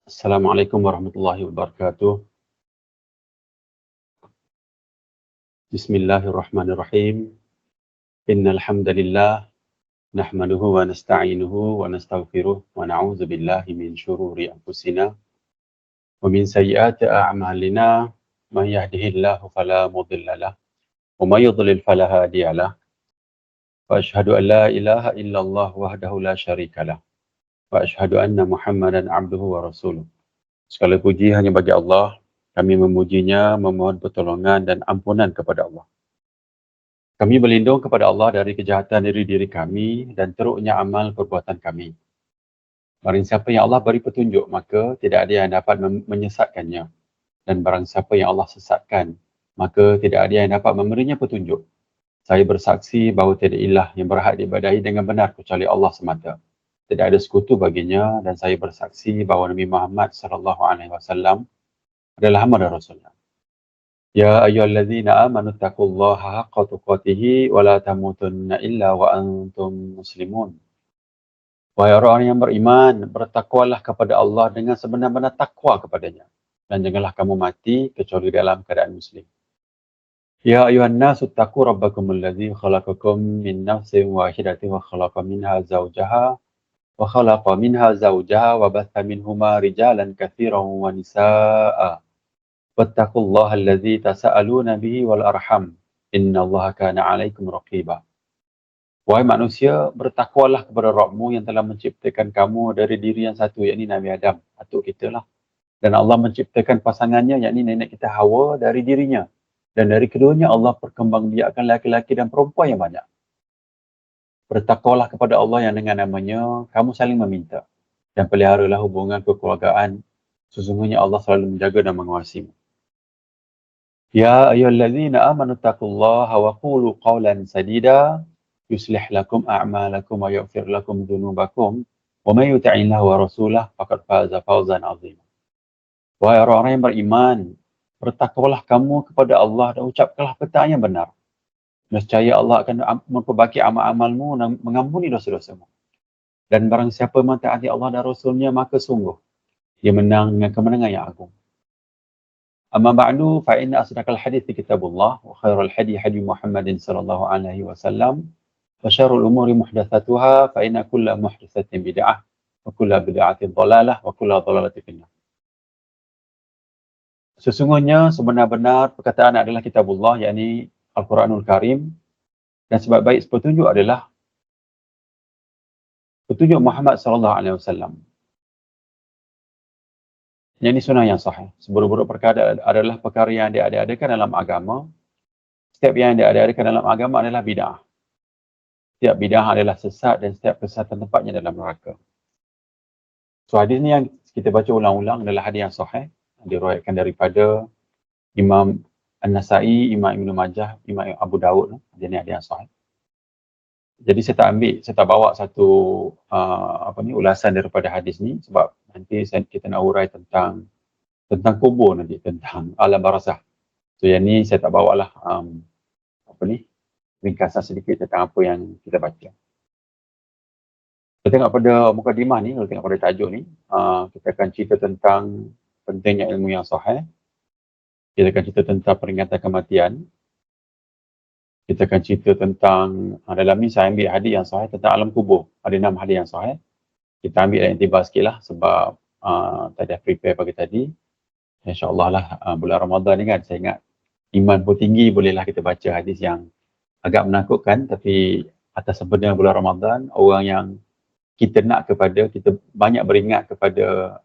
Assalamualaikum warahmatullahi wabarakatuh. Bismillahirrahmanirrahim. Innal hamdalillah nahmaduhu wa nasta'inuhu wa nastaghfiruh wa na'udzu billahi min shururi anfusina wa min sayyiati a'malina. Man yahdihillahu fala mudilla lahu wa may yudlil fala hadiya lahu. Wa asyhadu an la ilaha illallah wahdahu la syarika lahu wa asyhadu anna Muhammadan abduhu wa rasuluh. Segala puji hanya bagi Allah. Kami memujinya, memohon pertolongan dan ampunan kepada Allah. Kami berlindung kepada Allah dari kejahatan diri kami dan teruknya amal perbuatan kami. Barang siapa yang Allah beri petunjuk, maka tidak ada yang dapat menyesatkannya. Dan barang siapa yang Allah sesatkan, maka tidak ada yang dapat memberinya petunjuk. Saya bersaksi bahawa tiada ilah yang berhak diibadahi dengan benar kecuali Allah semata. Tidak ada sekutu baginya, dan saya bersaksi bahawa Nabi Muhammad SAW adalah hamba dan Rasulnya. Ya ayyuhallazina amanu taqullaha haqqa tuqatih wa la tamutunna illa wa antum muslimun. Wahai orang yang beriman, bertakwalah kepada Allah dengan sebenar-benar takwa kepadanya, dan janganlah kamu mati kecuali dalam keadaan muslim. Ya ayyuhan nasu taqu rabbakumul ladzi khalaqakum min nafsin wahidatin wa khalaqa minha zawjaha wa batha minhuma rijalan katsiran wa nisaa'a. Wattaqullaha allazi tasaaluna bihi wal arham. Innallaha kana 'alaikum raqiba. Wahai manusia, bertakwalah kepada Rabbmu yang telah menciptakan kamu dari diri yang satu, yakni Nabi Adam, atuk kita lah. Dan Allah menciptakan pasangannya, yakni nenek kita Hawa, dari dirinya. Dan dari keduanya Allah perkembangbiakkan laki-laki dan perempuan yang banyak. Bertakwalah kepada Allah yang dengan namanya kamu saling meminta. Dan peliharalah hubungan kekeluargaan. Sesungguhnya Allah selalu menjaga dan mengawasimu. Ya ayyuhallazina amanu taqullaha wa qulu qawlan sadida yuslih lakum a'malakum wa yaghfir lakum dhunubakum wa may yuti'illaha wa rasulahu faqad faza fawzan 'azima. Wahai orang-orang yang beriman, bertakwalah kamu kepada Allah dan ucapkanlah perkataan yang benar. Nescaya Allah akan memperbaiki amal-amalmu dan mengampuni dosa-dosamu. Dan barang siapa mentaati Allah dan Rasulnya, maka sungguh dia menang dengan kemenangan yang agung. Amma ba'du fa inna asdaqal hadithi kitabullah wa khairal hadi hadi Muhammadin sallallahu alaihi wasallam wa syarrul umuri muhdatsatuha fa inna kulla muhdatsatin bid'ah wa kulla bid'atin dhalalah wa kulla dhalalatin finnar. Sesungguhnya sebenar-benar perkataan adalah kitabullah, yakni Al-Quranul Karim, dan sebab baik petunjuk adalah petunjuk Muhammad sallallahu alaihi wasallam. Yang ini sunnah yang sahih. Seburuk-buruk perkara adalah perkara yang diadakan dalam agama. Setiap yang diadakan dalam agama adalah bid'ah. Setiap bid'ah adalah sesat dan setiap kesesatan tempatnya dalam neraka. So hadis ni yang kita baca ulang-ulang adalah hadis yang sahih. Diriwayatkan daripada Imam An-Nasai, Imam Ibn Majah, Imam Abu Dawud. Hadis ni hadis yang sahih. Jadi saya tak bawa satu ulasan daripada hadis ni sebab nanti kita nak urai tentang kubur nanti, tentang alam barzakh. So yang ni saya tak bawalah ringkasan sedikit tentang apa yang kita baca. Kita tengok pada mukadimah ni, kalau tengok pada tajuk ni, kita akan cerita tentang pentingnya ilmu yang sahih. Kita akan cerita tentang peringatan kematian. Kita akan cerita tentang, dalam ni saya ambil hadis yang sahih tentang alam kubur. Ada 6 hadis yang sahih. Kita ambil yang tiba sikit lah sebab tadi prepare pagi tadi. InsyaAllah lah bulan Ramadan ni kan, saya ingat iman pun tinggi, bolehlah kita baca hadis yang agak menakutkan, tapi atas sebenarnya bulan Ramadan, orang yang kita nak kepada, kita banyak beringat kepada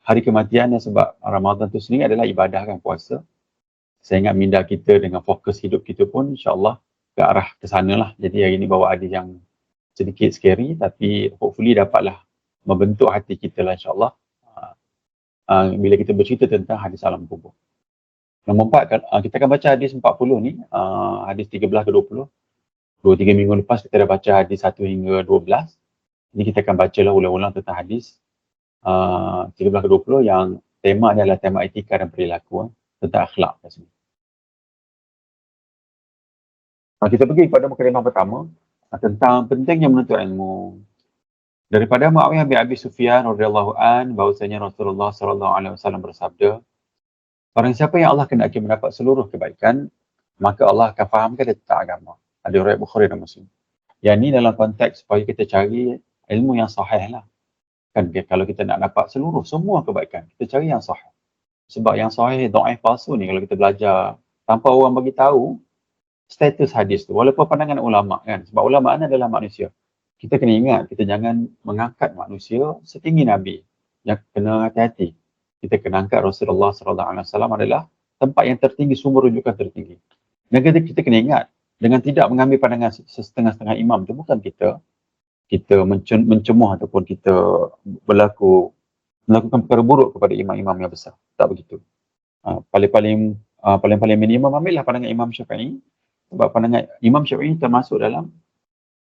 hari kematian, sebab Ramadan tu sendiri adalah ibadah kan, puasa. Saya ingat minda kita dengan fokus hidup kita pun insyaAllah ke arah ke sana lah. Jadi hari ini bawa hadis yang sedikit scary, tapi hopefully dapatlah membentuk hati kita lah insyaAllah. Bila kita bercerita tentang hadis alam kubur. Nombor 4, kita akan baca hadis 40 ni, hadis 13 ke 20. 2-3 minggu lepas kita dah baca hadis 1 hingga 12. Ini kita akan baca lah ulang-ulang tentang hadis 13 ke 20 yang tema adalah tema etika dan perilaku, tentang akhlak. Kita pergi kepada mukadimah pertama tentang pentingnya menuntut ilmu. Daripada Muawiyah bin Abi Sufyan radhiyallahu an bahwasanya Rasulullah sallallahu alaihi wasallam bersabda, barang siapa yang Allah kehendaki mendapat seluruh kebaikan, maka Allah akan fahamkan dia tentang agama. Ada riwayat Bukhari dan Muslim. Yang ni dalam konteks supaya kita cari ilmu yang sahih lah. Kan kalau kita nak dapat seluruh semua kebaikan, kita cari yang sahih. Sebab yang sahih, dhaif, palsu ni kalau kita belajar tanpa orang bagi tahu status hadis tu, walaupun pandangan ulama kan, sebab ulama ni adalah manusia. Kita kena ingat, kita jangan mengangkat manusia setinggi Nabi. Yang kena hati-hati. Kita kena angkat Rasulullah SAW adalah tempat yang tertinggi, sumber rujukan tertinggi. Dan kita kena ingat, dengan tidak mengambil pandangan setengah-setengah imam tu, bukan kita mencemuh ataupun kita melakukan perkara buruk kepada imam-imam yang besar. Tak begitu. Paling-paling minimum ambillah pandangan Imam Syafi'i. Sebab pandangan Imam Syafi'i termasuk dalam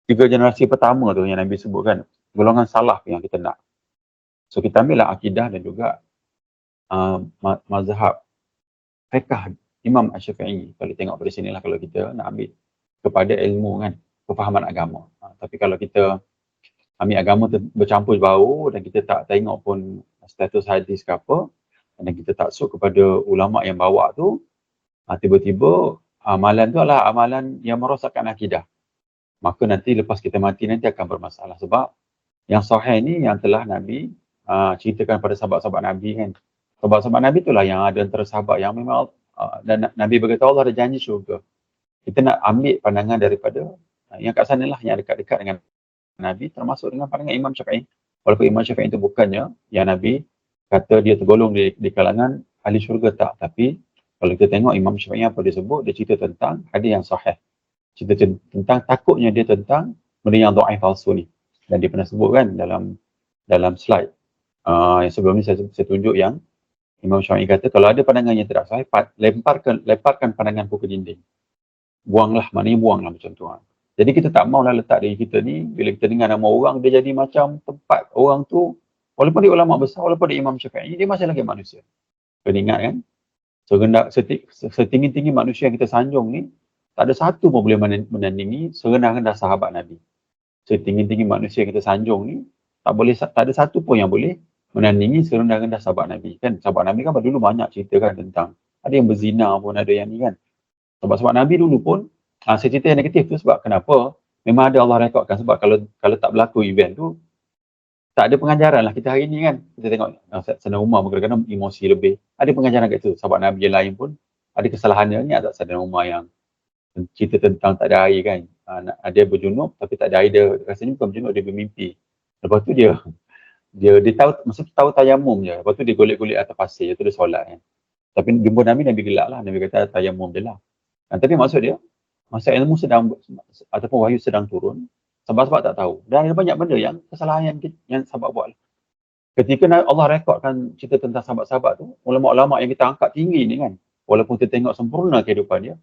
3 generasi pertama tu yang Nabi sebutkan. Golongan salaf yang kita nak. So kita ambillah akidah dan juga mazhab fiqh Imam Syafi'i. Kalau tengok dari sinilah kalau kita nak ambil kepada ilmu kan, kefahaman agama. Tapi kalau kita ambil agama bercampur bau dan kita tak tengok pun status hadis ke apa, dan kita taksub kepada ulama yang bawa tu, tiba-tiba amalan tu adalah amalan yang merosakkan akidah. Maka nanti lepas kita mati nanti akan bermasalah. Sebab yang sahih ni yang telah Nabi ceritakan pada sahabat-sahabat Nabi kan. Sahabat-sahabat Nabi itulah yang ada antara sahabat yang memang dan Nabi berkata Allah ada janji syurga. Kita nak ambil pandangan daripada yang kat sana lah, yang dekat-dekat dengan Nabi, termasuk dengan pandangan Imam Syafi'i. Walaupun Imam Syafi'i itu bukannya yang Nabi kata dia tergolong di kalangan ahli syurga, tak. Tapi kalau kita tengok Imam Syafi'i apa dia sebut, dia cerita tentang hadis yang sahih. Cerita tentang takutnya dia tentang benda yang dhaif palsu ni. Dan dia pernah sebut kan dalam slide. Yang sebelum ni saya tunjuk yang Imam Syafi'i kata kalau ada pandangan yang tidak sahih, lemparkan pandangan ke dinding. Buanglah, maknanya buanglah macam tu. Jadi kita tak maulah letak diri kita ni, bila kita dengar nama orang, dia jadi macam tempat orang tu, walaupun dia ulama besar, walaupun dia Imam Syafi'i, dia masih lagi manusia. Kena ingat kan? So, setinggi-tinggi manusia yang kita sanjung ni, tak ada satu pun boleh menandingi serendah-rendah sahabat Nabi. Setinggi-tinggi manusia yang kita sanjung ni, tak ada satu pun yang boleh menandingi serendah-rendah sahabat Nabi. Kan? Sahabat Nabi kan dulu banyak cerita kan tentang, ada yang berzina pun, ada yang ni kan. Sahabat-sahabat Nabi dulu pun, saya cerita yang negatif tu sebab kenapa? Memang ada Allah rekodkan sebab kalau tak berlaku event tu, tak ada pengajaran lah kita hari ni kan. Kita tengok Sayyidina Umar kadang-kadang emosi lebih. Ada pengajaran kat situ. Sahabat Nabi yang lain pun ada kesalahannya. Ni ada Sayyidina Umar yang cerita tentang tak ada air kan. Dia berjunub tapi tak ada air. Dia rasanya bukan berjunub, dia bermimpi. Lepas tu dia tahu, maksud tahu tayamum je. Lepas tu dia golek-golek atas pasir. Lepas tu dia solat kan. Tapi jumpa Nabi gelak lah. Nabi kata tayamum je lah. Tapi maksud dia, masa ilmu sedang ataupun wahyu sedang turun, sahabat-sahabat tak tahu. Dan ada banyak benda yang kesalahan yang sahabat buat. Ketika Allah rekodkan cerita tentang sahabat-sahabat tu, ulama-ulama yang kita angkat tinggi ni kan, walaupun kita tengok sempurna kehidupan dia,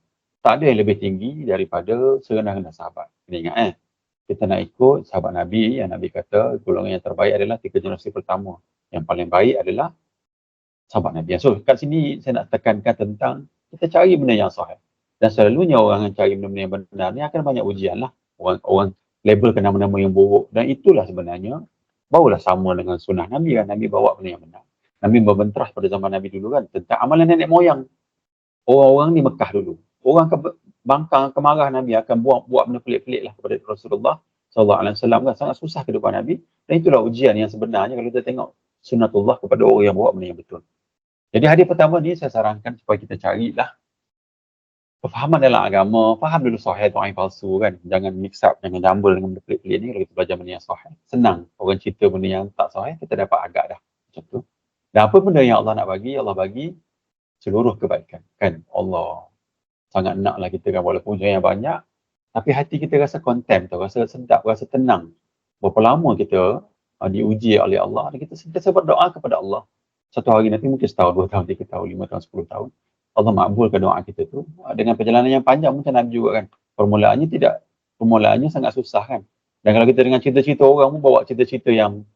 tak ada yang lebih tinggi daripada serendah-rendah sahabat. Kena ingat kita nak ikut sahabat Nabi, yang Nabi kata golongan yang terbaik adalah 3 generasi pertama. Yang paling baik adalah sahabat Nabi. So kat sini saya nak tekankan tentang kita cari benda yang sahih. Dan selalunya orang yang cari benda-benda yang benar ni akan banyak ujian lah. Orang labelkan nama-nama yang buruk. Dan itulah sebenarnya barulah sama dengan sunnah Nabi kan. Nabi bawa benda yang benar. Nabi berbentrah pada zaman Nabi dulu kan tentang amalan nenek moyang. Orang-orang ni Mekah dulu. Orang akan bangkang, akan marah Nabi, akan buat benda pelik-pelik lah kepada Rasulullah SAW kan. Sangat susah kehidupan Nabi. Dan itulah ujian yang sebenarnya kalau kita tengok sunnatullah kepada orang yang bawa benda yang betul. Jadi hadis pertama ni saya sarankan supaya kita carilah kefahaman dalam agama, faham dulu sahih atau palsu kan. Jangan mix up, jangan jambul dengan benda pelik-pelik ni. Kalau kita belajar benda yang sahih, senang. Orang cerita benda yang tak sahih, kita dapat agak dah. Macam tu. Dan apa benda yang Allah nak bagi, Allah bagi seluruh kebaikan. Kan Allah sangat naklah kita kan, walaupun yang banyak, tapi hati kita rasa content tu, rasa sedap, rasa tenang. Berapa lama kita diuji oleh Allah, dan kita sentiasa berdoa kepada Allah. Satu hari nanti mungkin setahun, 2 tahun, 3 tahun, 5 tahun, 10 tahun. Allah makbulkan doa kita tu dengan perjalanan yang panjang macam Nabi juga kan. Permulaannya sangat susah kan. Dan kalau kita dengan cerita-cerita orang pun bawa cerita-cerita yang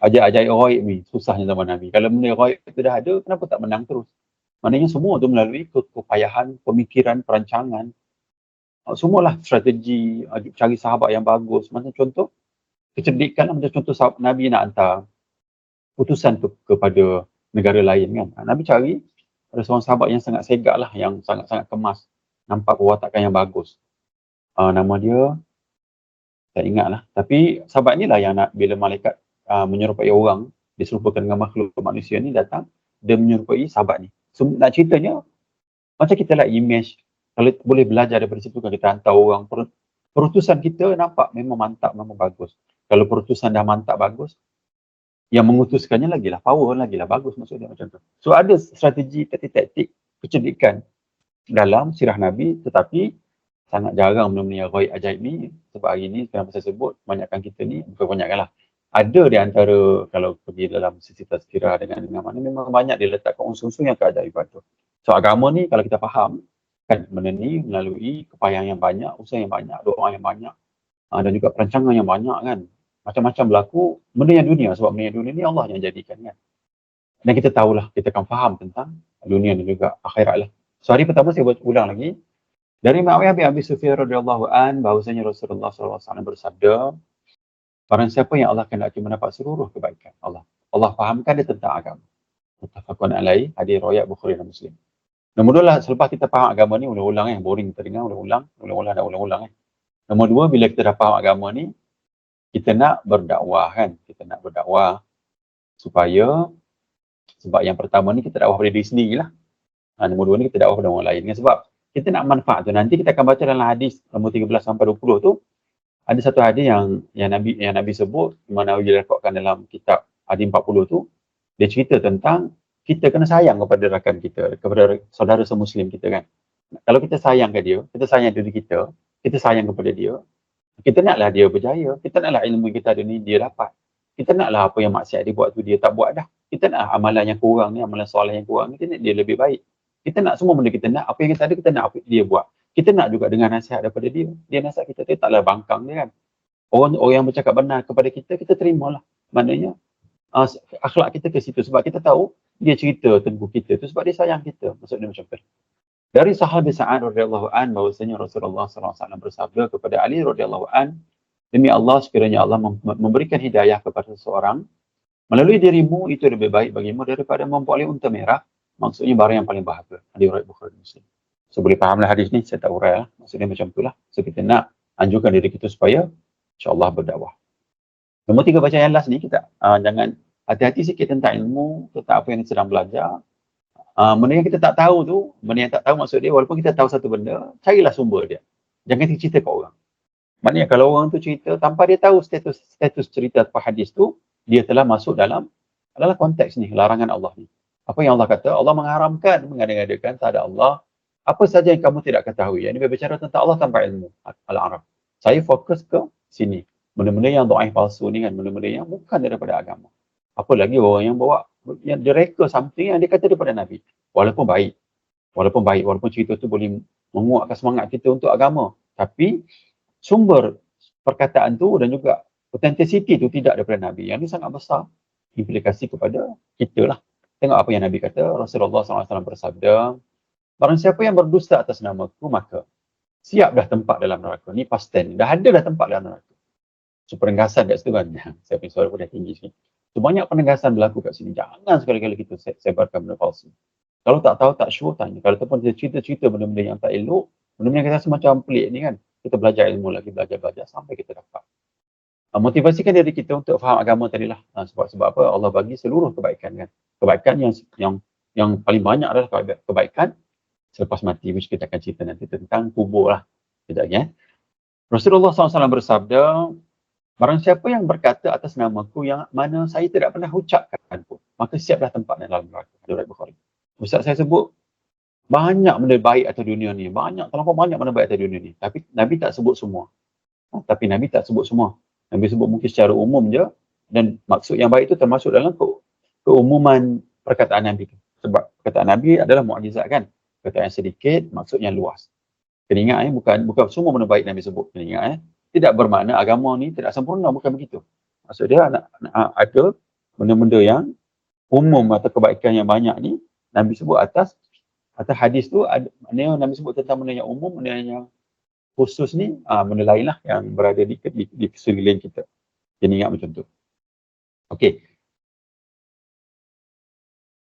ajaib-ajaib ghaib ni, susahnya zaman Nabi. Kalau benda ghaib itu dah ada, kenapa tak menang terus? Maknanya semua tu melalui kepayahan, pemikiran, perancangan. Semualah strategi, cari sahabat yang bagus. Macam contoh, kecerdikan macam contoh Nabi nak hantar utusan tu kepada negara lain kan. Nabi cari ada seorang sahabat yang sangat segak lah, yang sangat-sangat kemas, nampak perwatakan yang bagus. Nama dia tak ingat lah. Tapi sahabat ni lah yang nak, bila malaikat menyerupai orang, diserupakan dengan makhluk manusia ni datang, dia menyerupai sahabat ni. So, nak ceritanya, macam kita lah image, kalau boleh belajar daripada situ kan, kita hantar orang, perutusan kita nampak memang mantap, memang bagus. Kalau perutusan dah mantap, bagus, yang mengutuskannya lagilah power, lagilah bagus, maksudnya macam tu. So ada strategi, taktik-taktik, kecerdikan dalam sirah Nabi, tetapi sangat jarang benda-benda yang ghaib ajaib ni. Sebab hari ni, sekarang saya sebut, banyakkan kita ni, bukan banyakkan lah, ada di antara, kalau pergi dalam sisi tazkirah dengan mana, memang banyak dia letakkan unsur-unsur yang keajaiban tu. So agama ni, kalau kita faham, kan benda ni melalui kepayahan yang banyak, usaha yang banyak, doa yang banyak, dan juga perancangan yang banyak kan. Macam-macam berlaku, benda yang dunia, sebab benda yang dunia ni Allah yang jadikan kan. Dan kita tahulah, kita akan faham tentang dunia dan juga akhirat lah. So hari pertama saya buat ulang lagi, dari Muawiyah bin Abi Sufyan radhiyallahu an, bahawasanya Rasulullah SAW bersabda, barang siapa yang Allah kehendaki mendapat seluruh kebaikan Allah fahamkan dia tentang agama. Muttafaqun alaih, hadis riwayat Bukhari dan Muslim. Nombor dua lah, selepas kita faham agama ni, ulang-ulang boring kita dengar, ulang-ulang. Nombor dua, bila kita dah faham agama ni, kita nak berdakwah kan, supaya, sebab yang pertama ni kita dakwah pada diri sendiri lah. Nombor dua ni kita dakwah pada orang lain kan, sebab kita nak manfaat tu. Nanti kita akan baca dalam hadis nombor 13 sampai 20 tu, ada satu hadis yang Nabi sebut, mana Nabi rekodkan dalam kitab hadis 40 tu, dia cerita tentang kita kena sayang kepada rakan kita, kepada saudara semuslim kita kan. Kalau kita sayang ke dia, kita sayang diri kita sayang kepada dia, kita naklah dia berjaya, kita naklah ilmu kita ada ni dia dapat. Kita naklah apa yang maksiat dia buat tu dia tak buat dah. Kita nak amalan yang kurang ni, amalan soleh yang kurang ni, kita nak dia lebih baik. Kita nak semua benda kita nak, apa yang kita ada kita nak apa dia buat. Kita nak juga dengan nasihat daripada dia nasihat kita, dia taklah bangkang dia kan. Orang yang bercakap benar kepada kita, kita terimalah. Maknanya akhlak kita ke situ, sebab kita tahu dia cerita tentang kita tu sebab dia sayang kita. Maksudnya macam tu. Dari sahabat Sa'ad radhiyallahu an, bahwasanya Rasulullah SAW bersabda kepada Ali radhiyallahu an, demi Allah, sekiranya Allah memberikan hidayah kepada seseorang melalui dirimu, itu lebih baik bagimu daripada memperoleh unta merah. Maksudnya barang yang paling bahagia. Hadis riwayat Bukhari Muslim. So boleh fahamlah hadis ni, saya tak urai lah. Maksudnya macam itulah. So kita nak anjurkan diri kita supaya insya-Allah berdakwah. Nombor 3, baca yang last ni, kita jangan hati-hati sikit tentang ilmu, tentang apa yang kita sedang belajar. Benda yang kita tak tahu tu, benda yang tak tahu maksud dia, walaupun kita tahu satu benda, carilah sumber dia. Jangan cerita ke orang. Maknanya kalau orang tu cerita, tanpa dia tahu status cerita atau hadis tu, dia telah masuk dalam konteks ni, larangan Allah ni. Apa yang Allah kata? Allah mengharamkan mengada-ngadakan tak ada Allah. Apa saja yang kamu tidak ketahui. Yang ini berbicara tentang Allah tanpa ilmu. Al-Araf. Saya fokus ke sini. Benda-benda yang do'aif palsu ni kan, benda-benda yang bukan daripada agama. Apa lagi orang yang bawa, yang direka something yang dia kata daripada Nabi. Walaupun baik, walaupun cerita tu boleh menguatkan semangat kita untuk agama. Tapi sumber perkataan tu dan juga authenticity tu tidak daripada Nabi. Yang ini sangat besar implikasi kepada kita lah. Tengok apa yang Nabi kata. Rasulullah SAW bersabda, barang siapa yang berdusta atas namaku, maka siap dah tempat dalam neraka. Ni past tense. Dah ada dah tempat dalam neraka. So penegasan kat situ kan. Saya punya suara pun dah tinggi sikit. So banyak penegasan berlaku kat sini. Jangan sekali-kali kita sebarkan benda palsu. Kalau tak tahu, tak sure, tanya. Kalau ataupun kita cerita-cerita benda-benda yang tak elok, benda-benda yang kita rasa macam pelik ni kan, kita belajar ilmu lagi, belajar sampai kita dapat. Motivasikan diri kita untuk faham agama tadi lah. Sebab apa? Allah bagi seluruh kebaikan kan. Kebaikan yang paling banyak adalah kebaikan selepas mati, which kita akan cerita nanti tentang kubur lah. Sekejap ya. Rasulullah SAW bersabda, barang siapa yang berkata atas namaku yang mana saya tidak pernah ucapkan pun, maka siaplah tempat dalam neraka. Riwayat Bukhari. Ustaz saya sebut banyak benda baik atas dunia ni. Terlampau banyak benda baik atas dunia ni. Tapi Nabi tak sebut semua. Nabi sebut mungkin secara umum je, dan maksud yang baik itu termasuk dalam keumuman perkataan Nabi. Sebab perkataan Nabi adalah mukjizat kan. Perkataan sedikit, maksudnya luas. Kena ingat bukan semua benda baik Nabi sebut. Kena ingat tidak bermakna agama ni tidak sempurna, bukan begitu. Maksud dia ada benda-benda yang umum atau kebaikan yang banyak ni Nabi sebut atas hadis tu. Maknanya Nabi sebut tentang benda yang umum, benda yang khusus ni, benda lain lah yang berada di sekeliling kita. Kena ingat macam tu. Okey.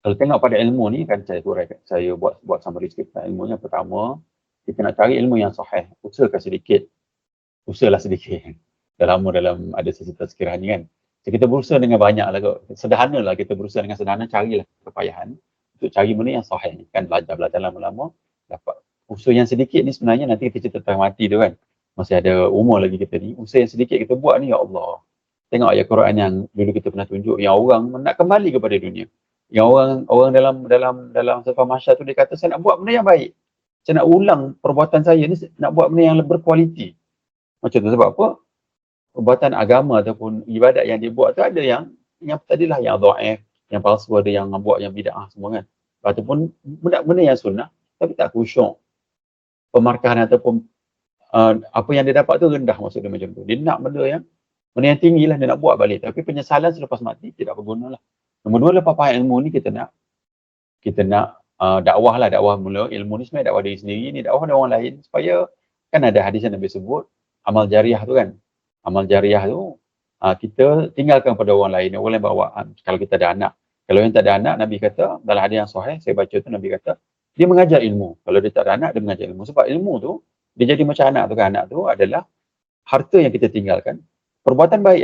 Kalau tengok pada ilmu ni kan saya buat summary sikit tentang ilmu. Yang pertama, kita nak cari ilmu yang sahih. Usahalah sedikit. Dah lama dalam ada sesi tazkirah ni kan. So, kita berusaha dengan banyak lah kot. Sederhana lah kita berusaha dengan sederhana, carilah kepayahan untuk cari benda yang sahih ni kan. Belajar lama-lama dapat. Usaha yang sedikit ni sebenarnya nanti kita cerita mati tu kan. Masih ada umur lagi kita ni. Usaha yang sedikit kita buat ni, ya Allah. Tengok ayat Quran yang dulu kita pernah tunjuk, yang orang nak kembali kepada dunia. Yang orang dalam safar mahsyar tu dia kata, saya nak buat benda yang baik. Saya nak ulang perbuatan saya ni, nak buat benda yang berkualiti. Macam tu sebab apa? Perbuatan agama ataupun ibadat yang dia buat tu ada yang tadilah yang dhaif, yang palsu, ada yang buat yang bid'ah semua kan. Ataupun benda yang sunnah tapi tak khusyuk. Pemarkahan ataupun apa yang dia dapat tu rendah, maksud dia macam tu. Dia nak benda yang tinggi lah, dia nak buat balik. Tapi penyesalan selepas mati tidak berguna lah. Nombor dua, lepas faham ilmu ni kita nak dakwah mula. Ilmu ni sebenarnya dakwah diri sendiri, ni dakwah dengan orang lain, supaya kan ada hadis yang Nabi sebut amal jariah tu kan. Amal jariah tu kita tinggalkan pada orang lain. Orang lain bawa, kalau kita ada anak. Kalau yang tak ada anak, Nabi kata dalam hadis yang sahih saya baca tu, Nabi kata dia mengajar ilmu. Kalau dia tak ada anak, dia mengajar ilmu. Sebab ilmu tu dia jadi macam anak tu kan. Anak tu adalah harta yang kita tinggalkan. Perbuatan baik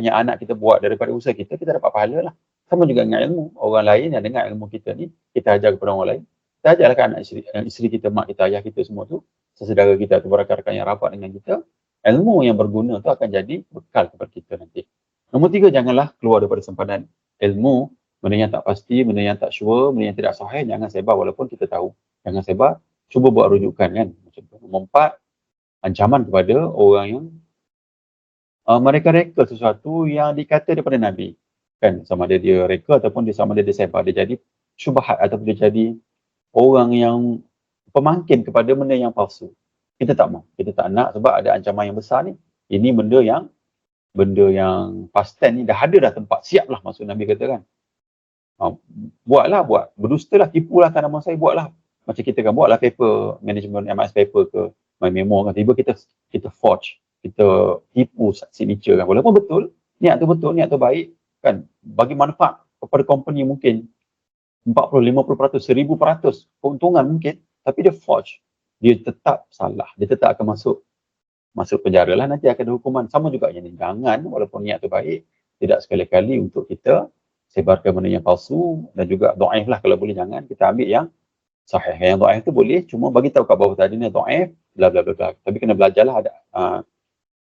yang anak kita buat daripada usaha kita dapat pahala lah. Sama juga dengan ilmu. Orang lain yang dengar ilmu kita ni, kita ajar kepada orang lain. Kita ajarlah kan anak isteri kita, mak kita, ayah kita semua tu, sesedara kita atau rakan-rakan yang rapat dengan kita. Ilmu yang berguna tu akan jadi bekal kepada kita nanti. Nombor tiga, janganlah keluar daripada sempadan ilmu. Benda yang tak pasti, benda yang tak sure, benda yang tidak sahih, jangan sebar walaupun kita tahu. Jangan sebar, cuba buat rujukan kan. Macam tu. Nombor empat, ancaman kepada orang yang mereka reka sesuatu yang dikata daripada Nabi. Kan, sama ada dia reka ataupun sama ada dia sebar. Dia jadi syubhat ataupun dia jadi orang yang pemangkin kepada benda yang palsu. Kita tak mau. Kita tak nak sebab ada ancaman yang besar ni. Ini benda yang pasten ni dah ada tempat. Siap lah, maksud Nabi kata kan. Buat. Berdustalah, tipulah tanaman saya, buatlah. Macam kita kan, buatlah paper, management MIS paper ke, my memo kan. Tiba kita forge, kita tipu signature kan. Walaupun betul, niat tu baik kan. Bagi manfaat kepada company mungkin 40, 50%, 1000% keuntungan mungkin. Tapi dia forge. Dia tetap salah. Dia tetap akan masuk penjara lah. Nanti akan ada hukuman. Sama juga yang ni. Jangan, walaupun niat tu baik, tidak sekali-kali untuk kita sebarkan benda yang palsu dan juga dhaif lah. Kalau boleh jangan. Kita ambil yang sahih. Yang dhaif tu boleh. Cuma bagi tahu kat bawah tadi ni dhaif, bla bla bla bla. Tapi kena belajarlah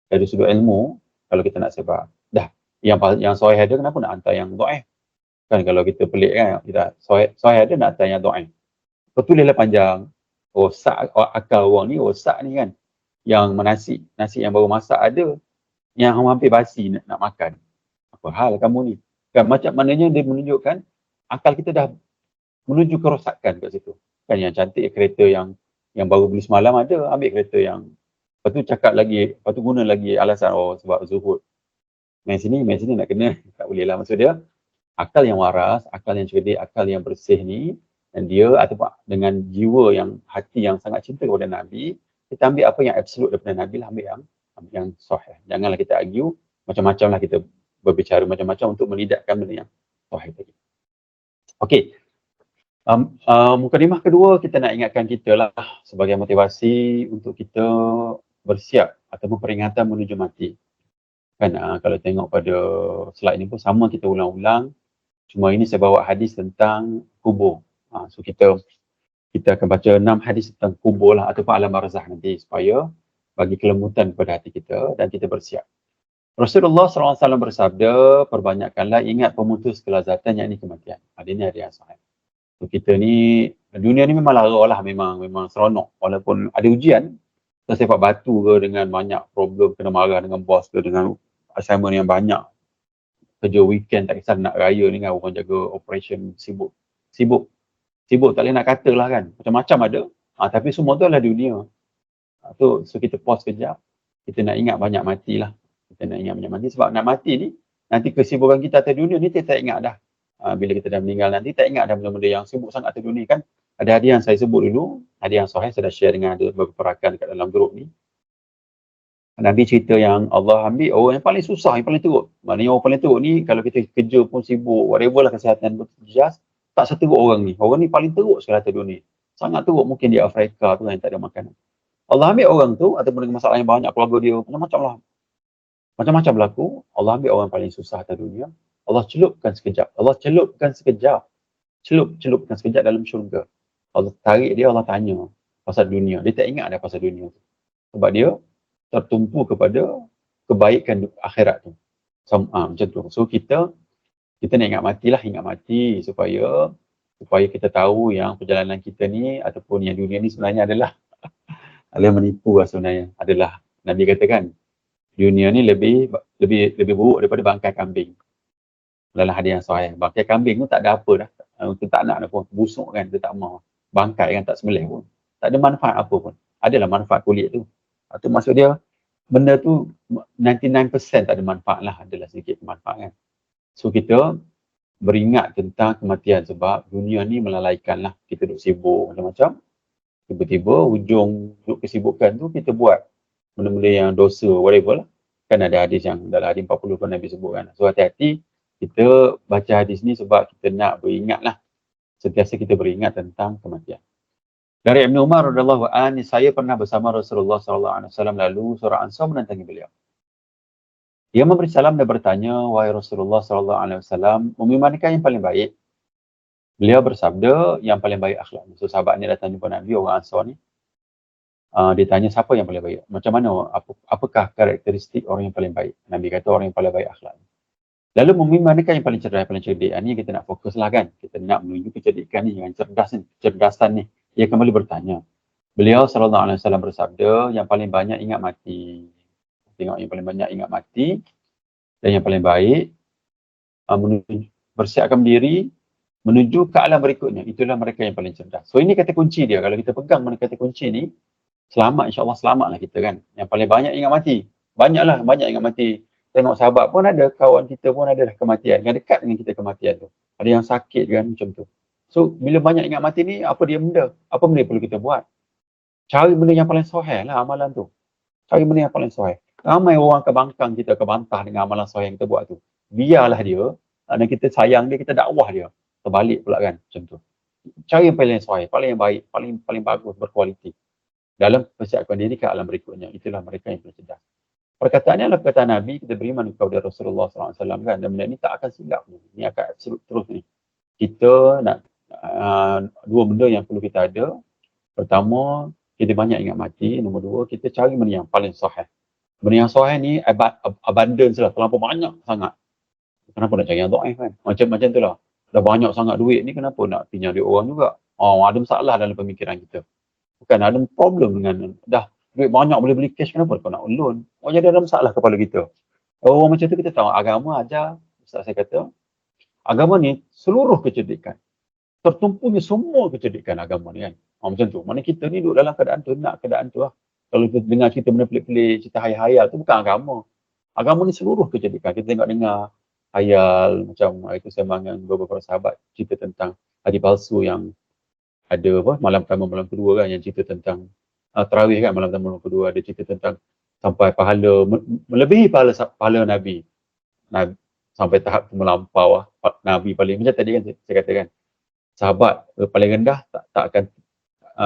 dari sudut ilmu kalau kita nak sebar. Dah. Yang sahih ada, kenapa nak hantar yang dhaif? Kan kalau kita pelik kan, kita sahih ada nak hantar yang dhaif. Tulislah panjang. Akal orang ni, rosak ni kan. Yang nasi yang baru masak ada, yang hampir basi nak makan. Apa hal kamu ni? Kan macam mananya dia menunjukkan akal kita dah menuju kerosakan kat situ. Kan yang cantik kereta yang baru beli semalam ada, ambil kereta yang lepas tu cakap lagi, lepas tu guna lagi alasan sebab zuhud. Main sini nak kena, tak boleh lah. Maksud dia akal yang waras, akal yang cerdik, akal yang bersih ni, dan dia ataupun dengan jiwa yang hati yang sangat cinta kepada Nabi, kita ambil apa yang absolute daripada Nabi lah, ambil yang sahih. Janganlah kita argue, macam-macam lah kita berbicara macam-macam untuk melidatkan benda yang sahih tadi. Okey. Mukadimah kedua, kita nak ingatkan kita lah sebagai motivasi untuk kita bersiap ataupun peringatan menuju mati. Kan kalau tengok pada slide ni pun sama, kita ulang-ulang. Cuma ini saya bawa hadis tentang kubur. So kita akan baca 6 hadis tentang kubur lah ataupun alam barzah nanti supaya bagi kelembutan kepada hati kita dan kita bersiap. Rasulullah SAW bersabda, perbanyakkanlah ingat pemutus kelazatan, yakni kematian. Ini ada yang sahih. So kita ni, dunia ni memang lara lah, memang seronok. Walaupun ada ujian, kita sepak batu ke dengan banyak problem, kena marah dengan bos ke dengan assignment yang banyak. Kerja weekend tak kisah nak raya ni kan, orang jaga operation sibuk tak boleh nak kata lah kan, macam-macam ada. Tapi semua tu adalah dunia. So kita pause kejap, kita nak ingat banyak mati lah. Kita nak ingat banyak mati sebab nak mati ni, nanti kesibukan kita atas dunia ni kita tak ingat dah. Bila kita dah meninggal nanti tak ingat dah benda-benda yang sibuk sangat atas dunia kan. Ada hadiah yang saya sebut dulu, hadiah yang sahih saya dah share dengan ada beberapa rakan dekat dalam grup ni. Nabi cerita yang Allah ambil orang yang paling susah, yang paling teruk. Maknanya orang paling teruk ni, kalau kita kerja pun sibuk, whatever lah kesihatan berjejas, tak seteruk orang ni. Orang ni paling teruk sekali atas dunia. Sangat teruk mungkin di Afrika tu yang tak ada makanan. Allah ambil orang tu, ataupun dengan masalah yang banyak, keluarga dia, macam-macam lah. Macam-macam berlaku, Allah ambil orang paling susah atas dunia. Allah celupkan sekejap. Allah celupkan sekejap. Celupkan sekejap dalam syurga. Allah tarik dia, Allah tanya pasal dunia. Dia tak ingat ada pasal dunia tu. Sebab dia tertumpu kepada kebaikan akhirat tu. Macam tu. So kita nak ingat mati supaya kita tahu yang perjalanan kita ni ataupun yang dunia ni sebenarnya adalah menipu lah sebenarnya. Adalah Nabi katakan dunia ni lebih buruk daripada bangkai kambing. Dalam hadis yang sahih. Bangkai kambing tu tak ada apa dah. Kita tak nak dah pun. Busuk kan, kita tak mahu. Bangkai kan tak sembelih pun. Tak ada manfaat apa pun. Adalah manfaat kulit tu. Itu maksud dia, benda tu 99% tak ada manfaat lah. Adalah sedikit manfaat kan. So kita beringat tentang kematian sebab dunia ni melalaikan lah. Kita duduk sibuk macam-macam. Tiba-tiba hujung duduk kesibukan tu kita buat benda-benda yang dosa, whatever lah. Kan ada hadis yang dalam hadis 40 pun Nabi sebut kan. So hati-hati kita baca hadis ni sebab kita nak beringat lah. Sentiasa kita beringat tentang kematian. Dari Ibn Umar radhiyallahu anhu, saya pernah bersama Rasulullah SAW lalu surah Ansar menantangi beliau. Dia memberi salam dan bertanya, wahai Rasulullah SAW, umi manakah yang paling baik? Beliau bersabda, yang paling baik akhlak. So sahabat ni datang jumpa Nabi, orang Ansar ni. Dia tanya siapa yang paling baik? Macam mana? Apakah karakteristik orang yang paling baik? Nabi kata orang yang paling baik akhlak. Lalu umi manakah yang paling cerdas, paling cerdik? Ini kita nak fokus lah kan. Kita nak menuju kecerdikan ni, yang kecerdasan ni. Dia kembali bertanya. Beliau SAW bersabda, yang paling banyak ingat mati. Tengok yang paling banyak ingat mati. Dan yang paling baik, bersiapkan diri, menuju ke alam berikutnya. Itulah mereka yang paling cerdas. So ini kata kunci dia. Kalau kita pegang mana kata kunci ni, selamat, insyaAllah selamatlah kita kan. Yang paling banyak ingat mati. Banyak ingat mati. Tengok sahabat pun ada, kawan kita pun ada dah kematian. Yang dekat dengan kita kematian tu. Ada yang sakit kan macam tu. So, bila banyak ingat mati ni, apa benda yang perlu kita buat? Cari benda yang paling sahih lah amalan tu. Cari benda yang paling sahih. Ramai orang kebangkang kita, kebantah dengan amalan sahih yang kita buat tu. Biarlah dia, dan kita sayang dia, kita dakwah dia. Terbalik pula kan, macam tu. Cari yang paling sahih, paling yang baik, paling bagus, berkualiti. Dalam persiapkan diri ke alam berikutnya. Itulah mereka yang paling cerdas. Perkataannya adalah perkataan Nabi, kita beriman kepada Rasulullah SAW kan. Dan benda ni tak akan silap. Ni akan terus ni. Kita nak dua benda yang perlu kita ada. Pertama, kita banyak ingat mati. Nombor dua, kita cari benda yang paling sahih. Benda yang sahih ni abundance lah, terlampau banyak sangat. Kenapa nak cari yang dhaif kan? Macam tu lah. Dah banyak sangat duit ni, kenapa nak pinjam duit orang juga? Ada masalah dalam pemikiran kita. Bukan ada problem dengan dah duit banyak boleh beli cash, kenapa kau nak loan? Jadi ada masalah kepala kita. Orang macam tu kita tahu agama ajar, Ustaz saya kata, agama ni seluruh kecerdikan. Tertumpunya semua kecerdikan agama ni kan. Macam tu. Mana kita ni duduk dalam keadaan tu, nak keadaan tu lah. Kalau kita dengar cerita benda pelik-pelik, cerita hayal-hayal tu bukan agama. Agama ni seluruh kecerdikan. Kita dengar hayal, macam itu saya dengan beberapa sahabat cerita tentang hadis palsu yang ada malam pertama, malam kedua kan, yang cerita tentang tarawih kan, malam pertama, malam kedua ada cerita tentang sampai pahala, melebihi pahala Nabi. Sampai tahap melampau Nabi paling, macam tadi kan saya katakan, sahabat paling rendah tak akan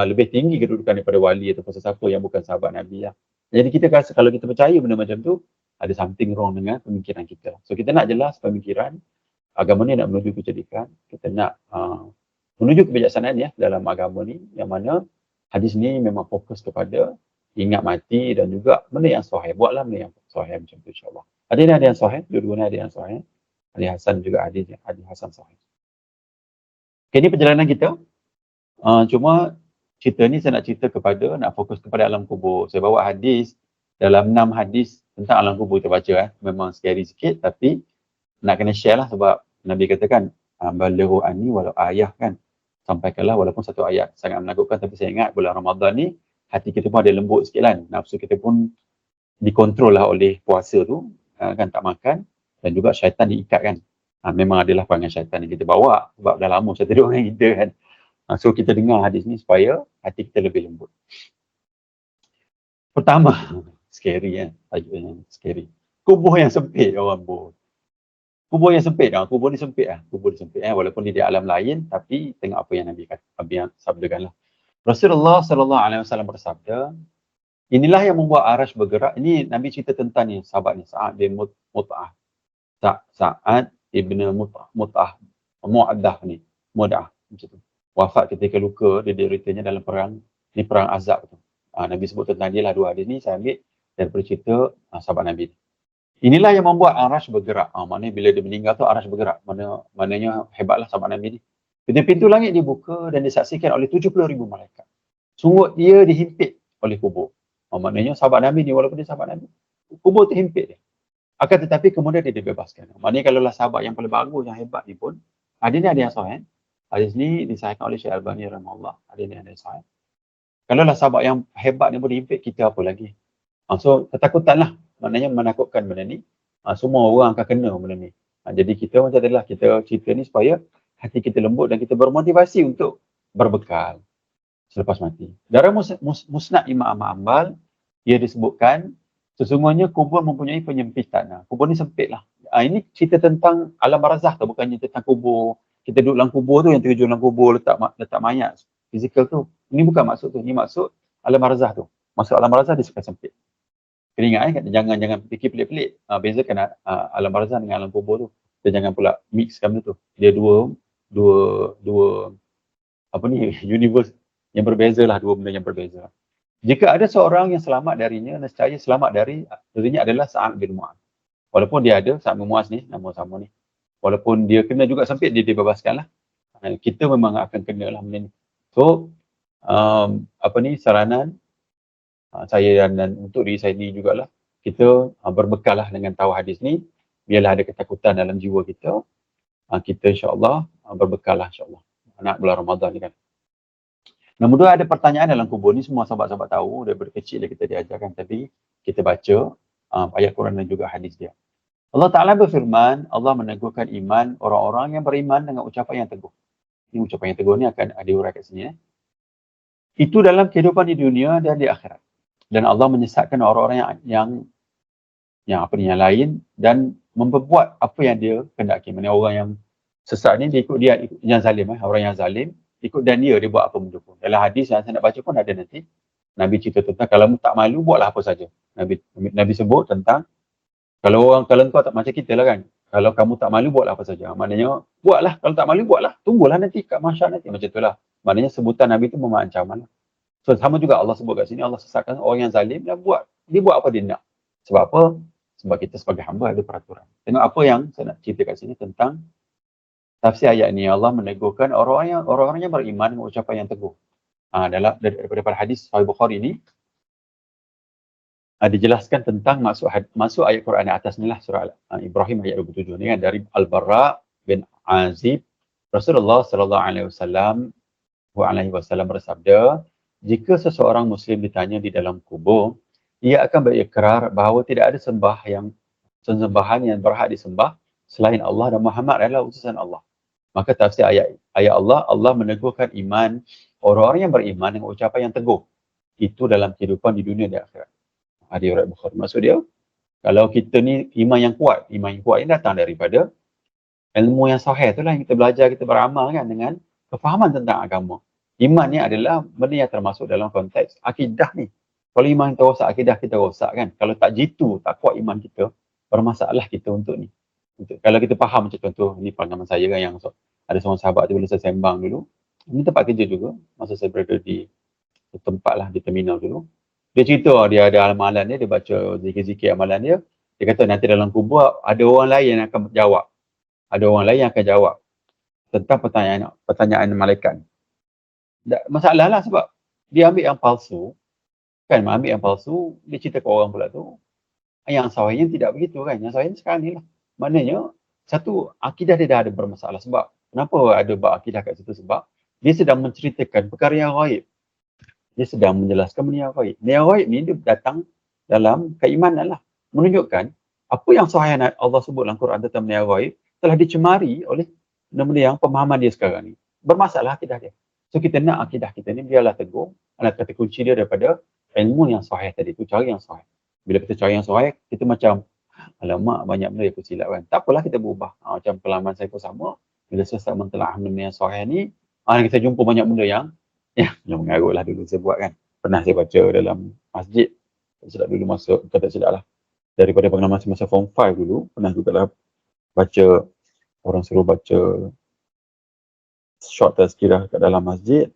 lebih tinggi kedudukan daripada wali atau sesiapa yang bukan sahabat Nabi lah. Jadi kita rasa kalau kita percaya benda macam tu, ada something wrong dengan pemikiran kita. So kita nak jelas pemikiran, agama ni nak menuju kecerdikan, kita nak menuju kebijaksanaan ya dalam agama ni, yang mana hadis ni memang fokus kepada ingat mati dan juga benda yang sahih. Buatlah benda yang sahih macam tu insyaAllah. Ada yang sahih, dua-duanya ada yang sahih. Hadis Hasan juga hadis Hasan sahih. Okay, ini perjalanan kita. Cuma cerita ni saya nak fokus kepada alam kubur. Saya bawa hadis, dalam 6 hadis tentang alam kubur kita baca. Memang scary sikit tapi nak kena share lah sebab Nabi katakan, balighu anni walau ayah kan. Sampaikanlah walaupun satu ayat. Sangat menakutkan tapi saya ingat bulan Ramadan ni, hati kita pun ada lembut sikit kan. Nafsu kita pun dikontrol lah oleh puasa tu. Kan tak makan. Dan juga syaitan diikat kan. Memang adalah perangai syaitan yang kita bawa. Sebab dah lama syaitan duduk dengan kita kan. So kita dengar hadis ni supaya hati kita lebih lembut. Pertama, Scary kan, tajuk yang scary. Kubur yang sempit orang bor. Kubur yang sempit dah, kubur ni sempit lah. Kubur ni sempit walaupun dia di alam lain, tapi tengok apa yang Nabi kata, apa yang sabdakan lah. Rasulullah SAW bersabda, inilah yang membuat arash bergerak. Ini Nabi cerita tentang ni, sahabat ni, Sa'ad bin Mut'ah. Sa'ad ibn Mut'ah. Mu'addah ni. Mu'addah. Macam tu. Wafat ketika luka, dia deritanya dalam perang, ni perang azab tu. Nabi sebut tentang dia lah dua hadis ni, saya ambil daripada cerita sahabat Nabi. Inilah yang membuat arash bergerak. Maknanya bila dia meninggal tu arash bergerak. Maknanya hebatlah sahabat Nabi ni. Pintu-pintu langit dibuka dan disaksikan oleh 70,000 malaikat. Sungguh dia dihimpit oleh kubur. Maknanya sahabat Nabi ni walaupun dia sahabat Nabi, kubur tu himpit dia. Akan tetapi kemudian dia dibebaskan. Maknanya kalau lah sahabat yang paling bagus, yang hebat ni pun, hadis ni ada yang sahih. Hadis ni disahihkan oleh Syekh Albani rahimahullah. Hadis ni ada yang sahih. Kalau lah sahabat yang hebat ni pun dihimpit, kita apa lagi? So ketakutan lah. Maknanya menakutkan benda ni. Semua orang akan kena benda ni. Jadi kita macam adalah kita cerita ni supaya hati kita lembut dan kita bermotivasi untuk berbekal selepas mati. Dalam Musnad Imam Ahmad Hanbal, ia disebutkan sesungguhnya kubur mempunyai penyempitan. Kubur ni sempit lah. Ini cerita tentang alam barzakh tu, bukannya tentang kubur. Kita duduk dalam kubur tu, yang terjun dalam kubur, letak mayat fizikal tu. Ini bukan maksud tu. Ini maksud alam barzakh tu. Maksud alam barzakh dia sempit. Kena ingat jangan fikir pelik-pelik. Bezakan alam barzakh dengan alam kubur tu. Kita jangan pula mixkan benda tu. Dia dua apa ni, universe yang berbeza lah, dua benda yang berbeza. Jika ada seorang yang selamat darinya, nescaya selamat darinya adalah Sa'ad bin Mu'adh. Walaupun dia ada, Sa'ad bin Mu'adh ni, nama sama ni. Walaupun dia kena juga sempit, dia dibebaskan lah. Kita memang akan kena lah benda ni. So, saranan saya dan untuk diri saya ni jugalah, kita berbekal lah dengan tahu hadis ni. Biarlah ada ketakutan dalam jiwa kita. Kita insyaAllah berbekal lah insyaAllah. Anak bulan Ramadan ni kan. Nombor dua, ada pertanyaan dalam kubur ni, semua sahabat-sahabat tahu, daripada kecil kita diajarkan, tapi kita baca ayat Quran dan juga hadis dia. Allah Ta'ala berfirman, Allah meneguhkan iman orang-orang yang beriman dengan ucapan yang teguh. Ini ucapan yang teguh ni akan diuraikan kat sini. Itu dalam kehidupan di dunia dan di akhirat. Dan Allah menyesatkan orang-orang yang lain dan memperbuat apa yang dia kendaki. Maksudnya orang yang sesat ni, dia ikut yang zalim. Orang yang zalim, ikut dan dia buat apa benda pun. Dalam hadis yang saya nak baca pun ada nanti. Nabi cerita tentang kalau kamu tak malu, buatlah apa saja. Nabi sebut tentang kalau kau tak macam kita lah kan. Kalau kamu tak malu, buatlah apa saja. Maknanya, buatlah. Kalau tak malu, buatlah. Tunggulah nanti kat mahsyar nanti. Macam itulah. Maknanya sebutan Nabi itu memang ancaman. So, sama juga Allah sebut kat sini, Allah sesatkan orang yang zalim dan dia buat apa dia nak. Sebab apa? Sebab kita sebagai hamba ada peraturan. Tengok apa yang saya nak cerita kat sini tentang tafsir ayat ni. Allah meneguhkan orang-orang yang beriman dengan ucapan yang teguh. Daripada hadis Sahih Bukhari ni, dijelaskan tentang masuk ayat Quran yang atas ni lah, surah Ibrahim ayat 27 ni kan, dari Al-Bara bin Azib. Rasulullah SAW bersabda, jika seseorang Muslim ditanya di dalam kubur, ia akan berikrar bahawa tidak ada sembahan yang berhak disembah selain Allah dan Muhammad adalah utusan Allah. Maka tafsir ayat Allah meneguhkan iman orang-orang yang beriman dengan ucapan yang teguh. Itu dalam kehidupan di dunia dan akhirat. Hadis riwayat Bukhari. Maksud dia, kalau kita ni iman yang kuat ini datang daripada ilmu yang sahih, itulah yang kita belajar, kita beramal kan dengan kefahaman tentang agama. Iman ni adalah benda yang termasuk dalam konteks akidah ni. Kalau iman kita rosak, akidah kita rosak kan. Kalau tak jitu, tak kuat iman kita, bermasalah kita untuk ni. Kalau kita faham macam contoh, ni pengalaman saya kan, yang ada seorang sahabat tu bila saya sembang dulu, ini tempat kerja juga, masa saya berada di tempat lah, di terminal dulu. Dia cerita dia ada amalan dia baca zikir-zikir amalan dia. Dia kata nanti dalam kubur ada orang lain yang akan jawab. Ada orang lain yang akan jawab tentang pertanyaan malaikat. Masalah lah sebab dia ambil yang palsu. Kan ambil yang palsu, dia cerita ke orang pula tu. Yang sahihnya tidak begitu kan. Yang sahihnya sekarang ni lah. Maknanya, satu, akidah dia dah ada bermasalah. Sebab, kenapa ada akidah kat situ? Sebab, dia sedang menceritakan perkara yang ghaib. Dia sedang menjelaskan benda yang ghaib. Yang ghaib ni dia datang dalam keimanan lah. Menunjukkan apa yang sahih Allah sebut dalam Quran tentang benda yang ghaib telah dicemari oleh benda yang pemahaman dia sekarang ni. Bermasalah akidah dia. So kita nak akidah kita ni biarlah teguh. Anak kata kunci dia daripada ilmu yang sahih tadi tu, cara yang sahih. Bila kita cari yang sahih, kita macam, alamak banyak benda yang aku silap kan. Tak apalah kita berubah. Macam pengalaman saya pun sama. Bila saya start mentelaah benda yang sahih ni, kita jumpa banyak benda yang mengarut lah dulu saya buat kan. Pernah saya baca dalam masjid. Tak silap dulu masuk, bukan tak silap lah. Daripada pengalaman semasa form 5 dulu, pernah juga lah baca, orang suruh baca short tazkirah kat dalam masjid.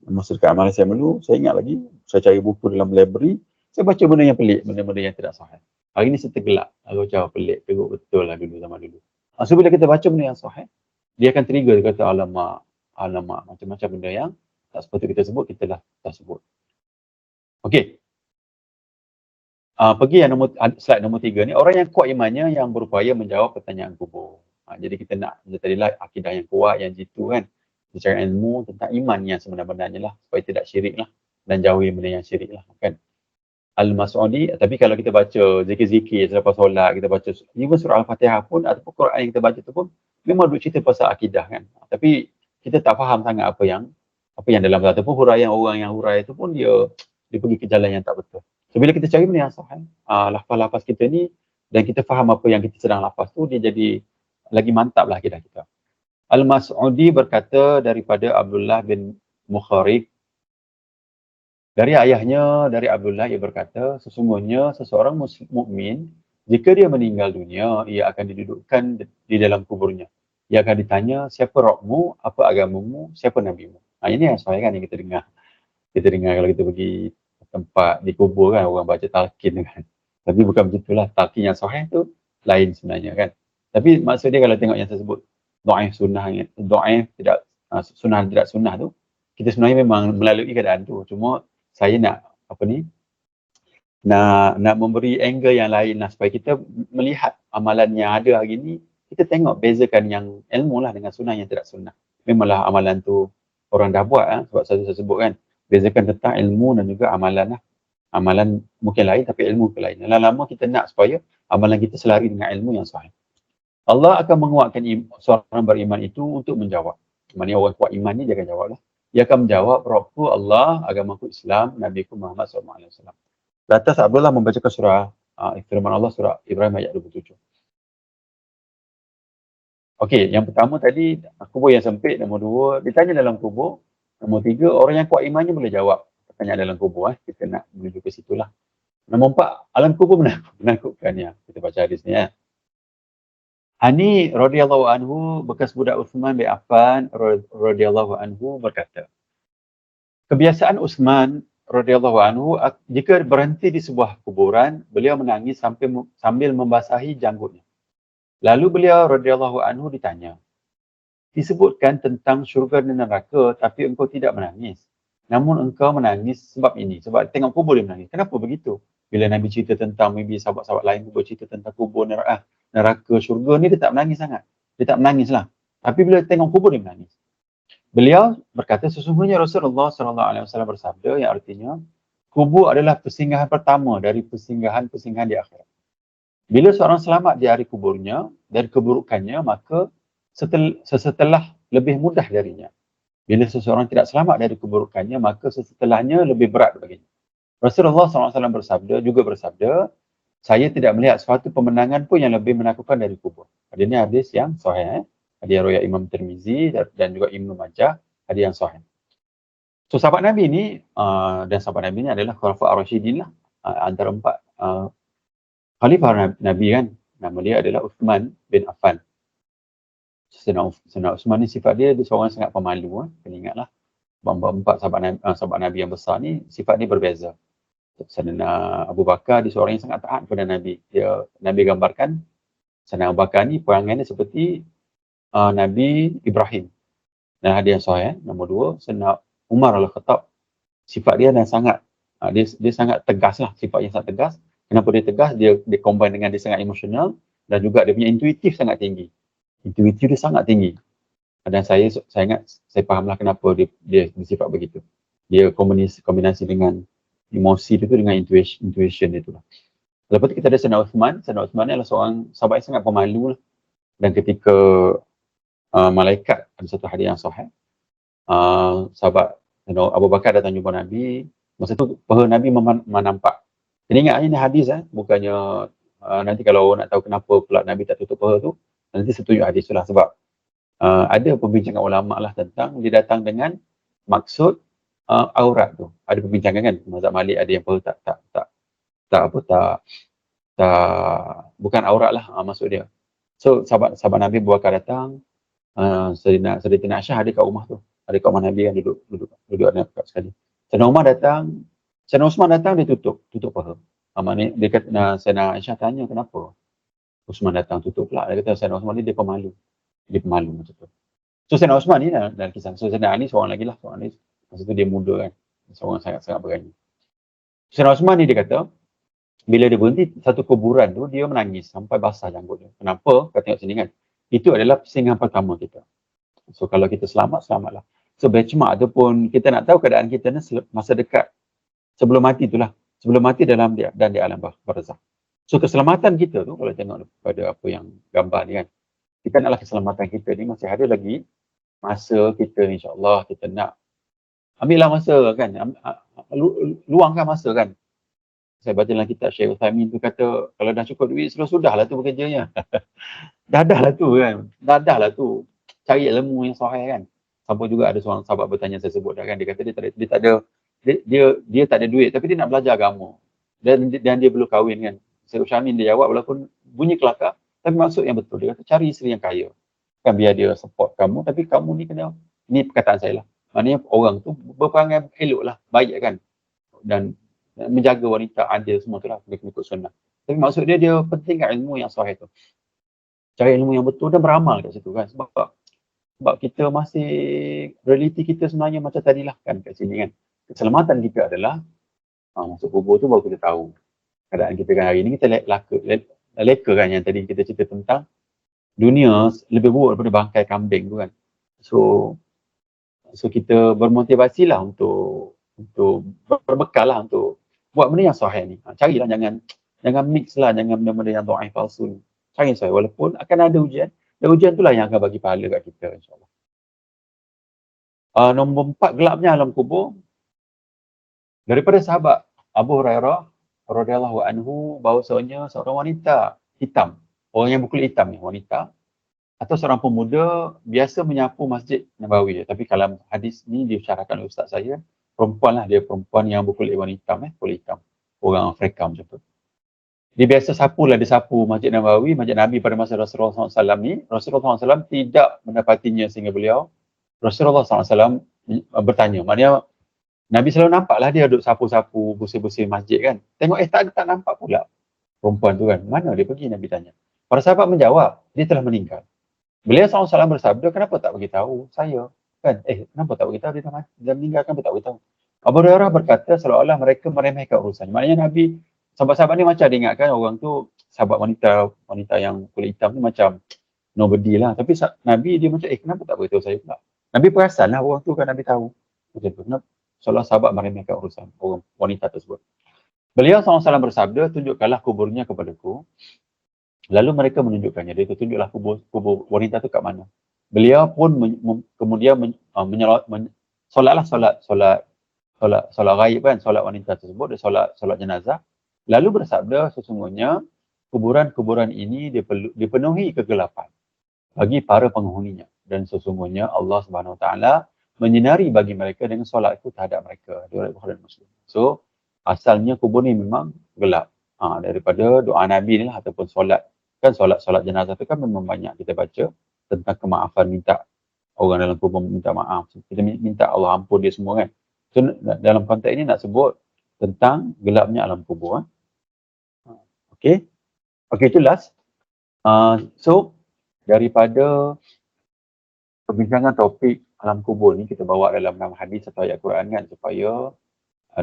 Masa dekat amalan saya dulu, saya ingat lagi, saya cari buku dalam library, saya baca benda yang pelik, benda-benda yang tidak sahih. Hari ni saya tergelak, macam pelik, teruk betul lah dulu, zaman dulu. So bila kita baca benda yang sahih, dia akan trigger, dia kata alamak, macam-macam benda yang tak sepatutnya kita sebut, kita lah tak sebut. Okey. Pergi yang slide nombor 3 ni, orang yang kuat imannya yang berupaya menjawab pertanyaan kubur. Jadi kita nak, macam tadilah akidah yang kuat, yang jitu kan. Kita cari ilmu tentang iman yang sebenar-benarnya lah, supaya tidak syirik lah, dan jauhi benda yang syirik lah kan. Al-Mas'udi, tapi kalau kita baca zikir-zikir selepas solat, kita baca even surah Al-Fatihah pun, ataupun Quran yang kita baca tu pun, memang duk cerita pasal akidah kan. Tapi kita tak faham sangat apa yang dalam, ataupun huraian orang yang hurai tu pun dia pergi ke jalan yang tak betul. So bila kita cari benda yang sahih, lafaz-lafaz kita ni, dan kita faham apa yang kita sedang lafaz tu, dia jadi lagi mantap lah akidah kita. Al-Mas'udi berkata daripada Abdullah bin Mukharib, dari ayahnya, dari Abdullah, ia berkata, sesungguhnya seseorang mukmin, jika dia meninggal dunia, ia akan didudukkan di dalam kuburnya. Ia akan ditanya, siapa Rabbmu, apa agamamu, siapa Nabimu. Ini yang sahih kan yang kita dengar. Kita dengar kalau kita pergi tempat di kubur kan, orang baca talqin kan. Tapi bukan begitulah, talqin yang sahih tu lain sebenarnya kan. Tapi maksud dia kalau tengok yang tersebut, do'if sunnah, do'if tidak, sunnah tidak sunnah tu, kita sebenarnya memang melalui keadaan tu. Cuma saya nak nak memberi angle yang lain lah, supaya kita melihat amalan yang ada hari ni, kita tengok bezakan yang ilmu lah dengan sunnah yang tidak sunnah. Memanglah amalan tu orang dah buat sebab saya sebut kan, bezakan tentang ilmu dan juga amalan lah. Amalan mungkin lain tapi ilmu ke lain. Lama-lama kita nak supaya amalan kita selari dengan ilmu yang sahih. Allah akan menguatkan seorang beriman itu untuk menjawab. Maksudnya orang kuat iman ni dia akan jawab lah. Dia akan menjawab, Rabbu Allah, agamaku Islam, Nabiku Muhammad SAW. Lantas Abdullah membacakan surah firman Allah, surah Ibrahim ayat 27. Okey, yang pertama tadi, kubur yang sempit. Nombor 2, ditanya dalam kubur. Nombor 3, orang yang kuat imannya boleh jawab pertanyaan dalam kubur. Kita nak menuju ke situlah. Nombor 4, alam kubur menakutkan ya. Kita baca hadis ni ya. Hani radhiyallahu anhu, bekas budak Uthman bin Affan radhiyallahu anhu berkata, kebiasaan Uthman radhiyallahu anhu, jika berhenti di sebuah kuburan, beliau menangis sambil membasahi janggutnya. Lalu beliau radhiyallahu anhu ditanya, disebutkan tentang syurga dan neraka, tapi engkau tidak menangis. Namun engkau menangis sebab ini, sebab tengok kubur dia menangis. Kenapa begitu? Bila Nabi cerita tentang, maybe sahabat-sahabat lain pun bercerita tentang kubur, neraka, syurga ni, dia tak menangis sangat. Dia tak menangis lah. Tapi bila tengok kubur dia menangis. Beliau berkata, sesungguhnya Rasulullah SAW bersabda, yang artinya, kubur adalah persinggahan pertama dari persinggahan-persinggahan di akhirat. Bila seorang selamat di hari kuburnya, dari keburukannya, maka setelah lebih mudah darinya. Bila seseorang tidak selamat dari keburukannya, maka setelahnya lebih berat baginya. Rasulullah SAW juga bersabda, saya tidak melihat suatu pemenangan pun yang lebih menakutkan dari kubur. Ini hadis yang sahih. Hadis riwayat Imam Tirmizi dan juga Ibnu Majah, hadis yang sahih. So sahabat Nabi ni, dan sahabat Nabi ni adalah Khulafa Ar-Rasyidin lah. Antara 4 khalifah Nabi kan. Nama dia adalah Uthman bin Affan. Sayyidina Uthman ni sifat dia seorang sangat pemalu. Kena ingatlah. 4 sahabat Nabi yang besar ni, sifat dia berbeza. Sayyidina Abu Bakar, dia seorang yang sangat taat kepada Nabi. Nabi gambarkan Sayyidina Abu Bakar ni perangai dia seperti Nabi Ibrahim. Dan hadis yang sahih. Nombor 2, Sayyidina Umar Al-Khattab. Sifat dia dan sangat dia sangat tegas lah, sifat yang sangat tegas. Kenapa dia tegas? Dia combine dengan dia sangat emosional, dan juga dia punya intuitif sangat tinggi. Intuitif dia sangat tinggi. Dan saya ingat, saya fahamlah kenapa dia bersifat begitu. Dia kombinasi dengan emosi itu dengan intuition itu lah. Lepas tu kita ada Sayyidina Uthman. Sayyidina Uthman ni adalah seorang sahabat yang sangat pemalu lah. Dan ketika malaikat, ada satu hadis yang sahih, sahabat Abu Bakar datang jumpa Nabi. Masa tu paha Nabi menampak Kena ingat ini hadis bukannya nanti kalau nak tahu kenapa pula Nabi tak tutup paha tu, nanti setuju hadis tu lah. Sebab ada perbincangan ulama lah tentang dia datang dengan maksud aurat tu. Ada perbincangan kan, mazhab Malik ada yang paha tak apa tak bukan aurat lah maksud dia. So sahabat Nabi Bakar datang, Sayyidina Aisyah ada kat rumah tu, ada kat rumah Nabi kan, duduk ada kat sekali. Sayyidina Osman datang dia tutup paha. Maknanya dia kata, Sayyidina Aisyah tanya kenapa Osman datang tutup pula. Dia kata Sayyidina Osman ni dia pemalu macam tu. So Sayyidina Osman ni dalam kisah. So Sayyidina Ali seorang lagi lah, masa tu dia muda kan, seorang sangat berani. Sayyidina Osman ni dia kata bila dia berhenti satu kuburan tu, dia menangis sampai basah janggut dia. Kenapa? Kau tengok sini kan. Itu adalah pusingan pertama kita. So kalau kita selamatlah. So benchmark ataupun kita nak tahu keadaan kita ni masa dekat sebelum mati itulah. Sebelum mati dalam dia dan di alam barzakh. So keselamatan kita tu kalau tengok pada apa yang gambar ni kan. Kita naklah keselamatan kita ni masih ada lagi masa kita insya-Allah kita nak ambillah masa kan. Luangkan masa kan. Saya baca dalam kitab Syekh Uthaymin tu kata kalau dah cukup duit sudahlah tu bekerjanya. Dahlah tu cari ilmu yang sahih kan. Sampai juga ada seorang sahabat bertanya, saya sebut dah kan, dia kata dia tak ada duit tapi dia nak belajar agama dan dia belum kahwin kan. Syekh Uthaymin dia jawab walaupun bunyi kelakar tapi maksud yang betul. Dia kata cari isteri yang kaya kan, biar dia support kamu tapi kamu ni kena, ni perkataan saya lah, maknanya orang tu berperangai elok lah, baik kan, dan menjaga wanita adil semua tu lah, mengikut sunnah. Tapi maksud dia pentingkan ilmu yang sahih tu, cari ilmu yang betul dan beramal kat situ kan. Sebab kita masih, realiti kita sebenarnya macam tadilah kan kat sini kan. Keselamatan kita adalah masuk kubur tu baru kita tahu keadaan kita kan. Hari ni kita leka kan yang tadi kita cerita tentang dunia lebih buruk daripada bangkai kambing tu kan. So kita bermotivasi lah untuk berbekal lah untuk buat benda yang sahih ni. Carilah, jangan mix lah, jangan benda-benda yang dhaif palsu. Cari sahih walaupun akan ada ujian. Dan ujian itulah yang akan bagi pahala kat kita insya-Allah. Nombor 4, gelapnya alam kubur. Daripada sahabat Abu Hurairah radhiyallahu anhu bahawasanya seorang wanita hitam, orang yang berkulit hitam ni, wanita atau seorang pemuda biasa menyapu Masjid Nabawi. Tapi kalau hadis ni disyarahkan oleh ustaz saya, perempuan lah, dia perempuan yang berkulit warna hitam, kulit hitam, orang Afrika macam tu. Dia biasa dia sapu Masjid Nabawi, Masjid Nabi pada masa Rasulullah SAW ni. Rasulullah SAW tidak mendapatinya sehingga beliau, Rasulullah SAW bertanya, maknanya Nabi selalu nampak lah dia duduk sapu-sapu, bersih-bersih masjid kan. Tengok tak nampak pula perempuan tu kan. Mana dia pergi, Nabi tanya. Para sahabat menjawab, dia telah meninggal. Beliau SAW bersabda, kenapa tak beritahu saya? Kan? Kenapa tak beritahu? Dia meninggal, kenapa tak beritahu? Abu Hurairah berkata, seolah-olah mereka meremehkan urusan. Maknanya Nabi, sahabat-sahabat ni macam dia ingatkan orang tu, sahabat wanita yang kulit hitam ni macam nobody lah. Tapi Nabi dia macam, kenapa tak beritahu saya pula? Nabi perasan lah orang tu kan, Nabi tahu. Macam tu. Seolah sahabat meremehkan urusan orang wanita tersebut. Beliau SAW bersabda, tunjukkanlah kuburnya kepadaku. Lalu mereka menunjukkannya. Dia tunjuklah kubur wanita tu kat mana. Beliau pun kemudian solat ghaib kan, solat wanita tersebut, dia solat jenazah. Lalu bersabda, sesungguhnya kuburan ini dipenuhi kegelapan bagi para penghuninya, dan sesungguhnya Allah Subhanahu Wa Taala menyinari bagi mereka dengan solat itu terhadap mereka. Riwayat Bukhari dan Muslim. So asalnya kubur ni memang gelap. Daripada doa Nabi ni lah, ataupun solat jenazah tu kan memang banyak kita baca tentang kemaafan, minta orang dalam kubur minta maaf. Kita minta Allah ampun dia semua kan. So dalam konteks ini nak sebut tentang gelapnya alam kubur. Okay, itu last. So daripada perbincangan topik alam kubur ni kita bawa dalam hadis atau ayat Quran kan, supaya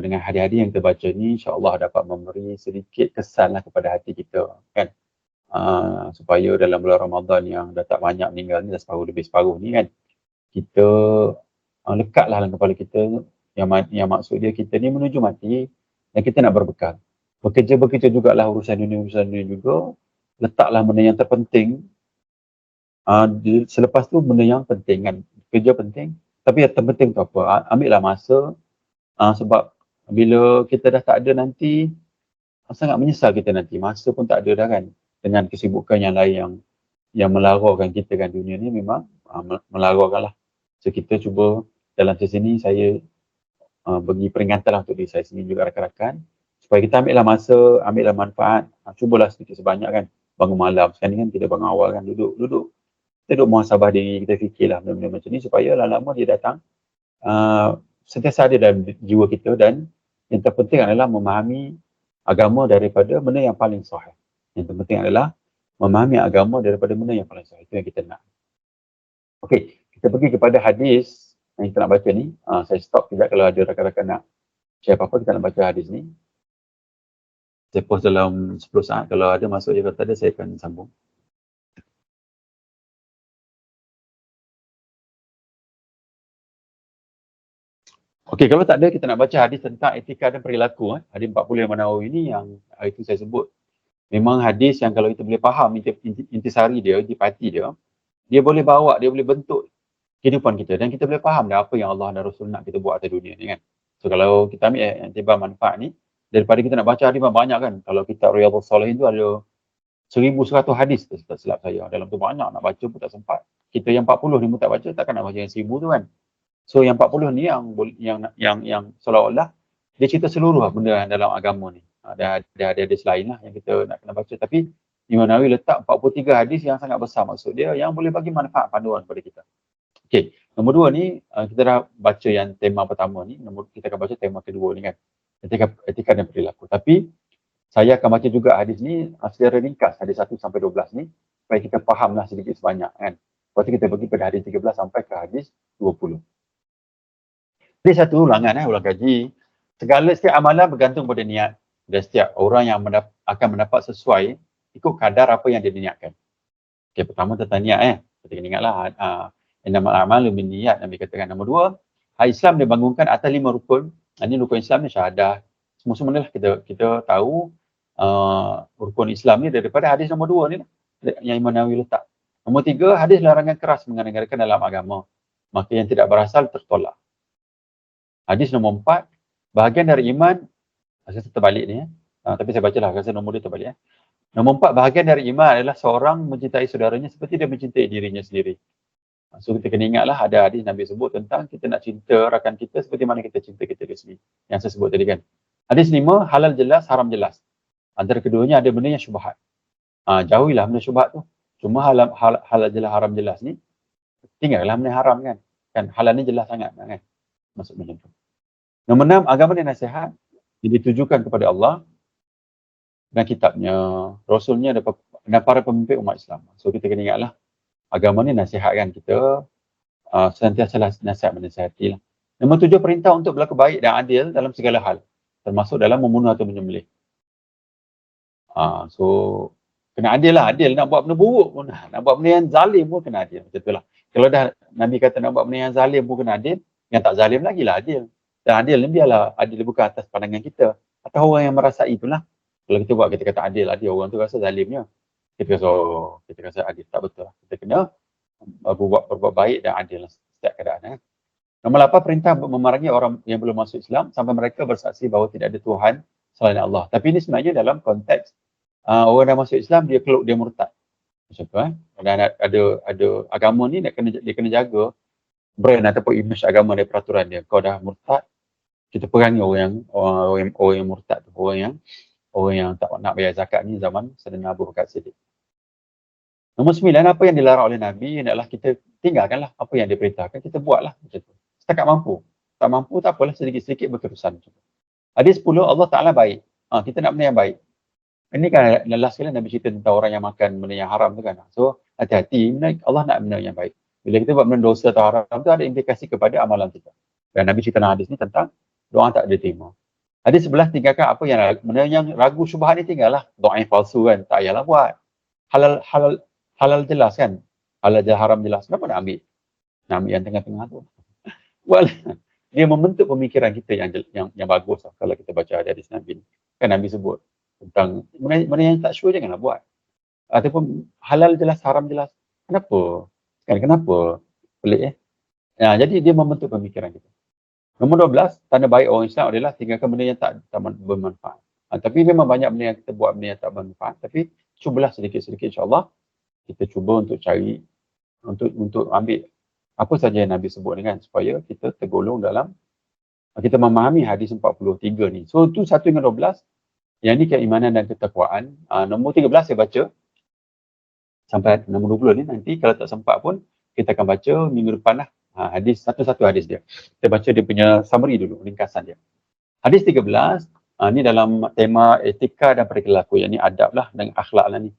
dengan hadis-hadis yang kita baca ni insya-Allah dapat memberi sedikit kesan lah kepada hati kita kan. Supaya dalam bulan Ramadan yang dah tak banyak meninggal ni, dah separuh ni kan, kita lekatlah dalam kepala kita yang maksud dia kita ni menuju mati dan kita nak berbekal. Bekerja jugalah urusan dunia juga. Letaklah benda yang terpenting. Selepas tu benda yang penting kan. Kerja penting. Tapi yang terpenting tu apa? Ambillah masa. Sebab bila kita dah tak ada nanti, sangat menyesal kita nanti. Masa pun tak ada dah kan. Dengan kesibukan yang lain yang melaraukan kita kan. Dunia ni memang melaraukan lah. So kita cuba dalam sesi ni saya bagi peringatan lah untuk diri saya sendiri juga rakan-rakan. Supaya kita ambillah masa, ambillah manfaat. Cubalah sedikit sebanyak kan. Bangun malam. Sekarang ni kan kita bangun awal kan. Duduk. Kita duduk muhasabah diri. Kita fikirlah benda-benda macam ni. Supaya lama-lama dia datang. Sentiasa ada dalam jiwa kita. Dan yang terpenting adalah memahami agama daripada benda yang paling sahih. Yang terpenting adalah memahami agama daripada benda yang paling sahih. Itu yang kita nak. Okey, kita pergi kepada hadis yang kita nak baca ni. Saya stop sekejap kalau ada rakan-rakan nak share apa-apa, kita nak baca hadis ni. Saya post dalam 10 saat. Kalau ada masuk je, kalau tak ada saya akan sambung. Okey, kalau tak ada kita nak baca hadis tentang etika dan perilaku. Hadis 40 Imam Nawawi ni yang itu saya sebut. Memang hadis yang kalau kita boleh faham intisari dia, intipati dia, dia boleh bawa, dia boleh bentuk kehidupan kita dan kita boleh faham dah apa yang Allah dan Rasul nak kita buat atas dunia ni kan. So kalau kita ambil iktibar manfaat ni, daripada kita nak baca hadis banyak kan. Kalau kita Riyadhus Shalihin tu ada 1100 hadis tak silap saya. Dalam tu banyak, nak baca pun tak sempat. Kita yang 40 ni pun tak baca, takkan nak baca yang 1000 tu kan. So yang 40 ni yang seolah-olah dia cerita seluruh benda dalam agama ni. Ada hadis lain lah yang kita nak kena baca. Tapi Imam Nawawi letak 43 hadis yang sangat besar maksud dia yang boleh bagi manfaat panduan kepada kita. Okey, nombor 2 ni kita dah baca yang tema pertama ni, kita akan baca tema kedua ni kan. Etika dan perilaku. Tapi saya akan baca juga hadis ni secara ringkas, hadis 1 sampai 12 ni supaya kita fahamlah sedikit sebanyak kan. Lepas tu kita pergi pada hadis 13 sampai ke hadis 20. Hadis 1 ulang kaji. Setiap amalan bergantung pada niat dan setiap orang yang akan mendapat sesuai ikut kadar apa yang dia niatkan. Okey, pertama tentang niat kita kena ingatlah innamal a'malu binniyat Nabi katakan. Nombor 2, Islam dibangunkan atas 5 rukun. Ini rukun Islam ni syahadah. Semua lah kita tahu rukun Islam ni daripada hadis nombor 2 ni lah, yang Imam Nawawi letak. Nombor 3, hadis larangan keras mengada-ngadakan dalam agama. Maka yang tidak berasal tertolak. Hadis nombor 4, bahagian dari iman, saya terbalik ni tapi saya bacalah, rasa nombor dia terbalik. Nombor 4, bahagian dari iman adalah seorang mencintai saudaranya seperti dia mencintai dirinya sendiri. So kita kena ingatlah ada hadis Nabi sebut tentang kita nak cinta rakan kita seperti mana kita cinta kita sendiri. Yang saya sebut tadi kan. Hadis 5, halal jelas, haram jelas. Antara keduanya ada benda yang syubhat. Jauhilah benda syubhat tu. Cuma halal jelas, haram jelas ni, tinggallah benda haram kan. Kan halal ni jelas sangat kan. Maksud macam tu. Nombor 6, agama dan nasihat yang ditujukan kepada Allah dan kitabnya, Rasulnya dan para pemimpin umat Islam. So kita kena ingatlah agama ni nasihatkan kita, sentiasa nasihat menasihati lah. Nombor 7, perintah untuk berlaku baik dan adil dalam segala hal, termasuk dalam membunuh atau menyembelih. So kena adil lah, adil. Nak buat benda buruk pun, nak buat benda yang zalim pun kena adil. Macam tu lah. Kalau dah Nabi kata nak buat benda yang zalim pun kena adil, yang tak zalim lagi lah adil. Dan adil ni biarlah adil bukan atas pandangan kita atau orang yang merasai itulah. Kalau kita buat kita kata adil, orang tu rasa zalimnya. Kita rasa adil, tak betul lah. Kita kena berbuat baik dan adil lah setiap keadaan. Nombor 8, perintah memerangi orang yang belum masuk Islam sampai mereka bersaksi bahawa tidak ada Tuhan selain Allah. Tapi ini sebenarnya dalam konteks orang dah masuk Islam, dia murtad. Macam tu Dan ada agama ni dia kena jaga brand ataupun image agama dan peraturan dia. Kau dah murtad, kita perangi orang yang murtad tu, orang yang tak nak bayar zakat ni zaman Sayyidina Abu Bakar Siddiq. Nombor 9, apa yang dilarang oleh Nabi hendaklah kita tinggalkanlah, apa yang diperintahkan kita buatlah macam tu. Setakat mampu. Tak mampu tak apalah, sedikit-sedikit berterusan. Hadis 10, Allah Ta'ala baik. Kita nak benda yang baik. Ini kan last kali Nabi cerita tentang orang yang makan benda yang haram tu kan. So hati-hati, Allah nak benda yang baik. Bila kita buat benda dosa atau haram tu ada implikasi kepada amalan kita. Dan Nabi cerita dalam hadis ni tentang doa tak diterima. Hadis 11, tinggalkan apa benda yang ragu syubhat ni tinggallah. Doa yang palsu kan, tak payahlah buat. Halal jelas kan. Halal jelas, haram jelas. Kenapa nak ambil? Nak ambil yang tengah-tengah tu. Well, dia membentuk pemikiran kita yang bagus lah, kalau kita baca hadis Nabi ni. Kan Nabi sebut tentang benda yang tak sure janganlah buat. Ataupun halal jelas, haram jelas. Kenapa? Kenapa? Pelik jadi dia membentuk pemikiran kita. Nombor 12, tanda baik orang Islam adalah tinggalkan benda yang tak bermanfaat. Tapi memang banyak benda yang kita buat benda yang tak bermanfaat, tapi cubalah sedikit-sedikit insya-Allah kita cuba untuk cari untuk ambil apa saja yang Nabi sebut ni kan, supaya kita tergolong dalam kita memahami hadis 43 ni. So tu 1 hingga 12 yang ni keimanan dan ketakwaan. Nombor 13 saya baca sampai nombor 20 ni, nanti kalau tak sempat pun kita akan baca minggu depan lah. Hadis satu-satu hadis dia. Kita baca dia punya summary dulu, ringkasan dia. Hadis 13 ni dalam tema etika dan perilaku, yang ni adab lah dan akhlak lah ni.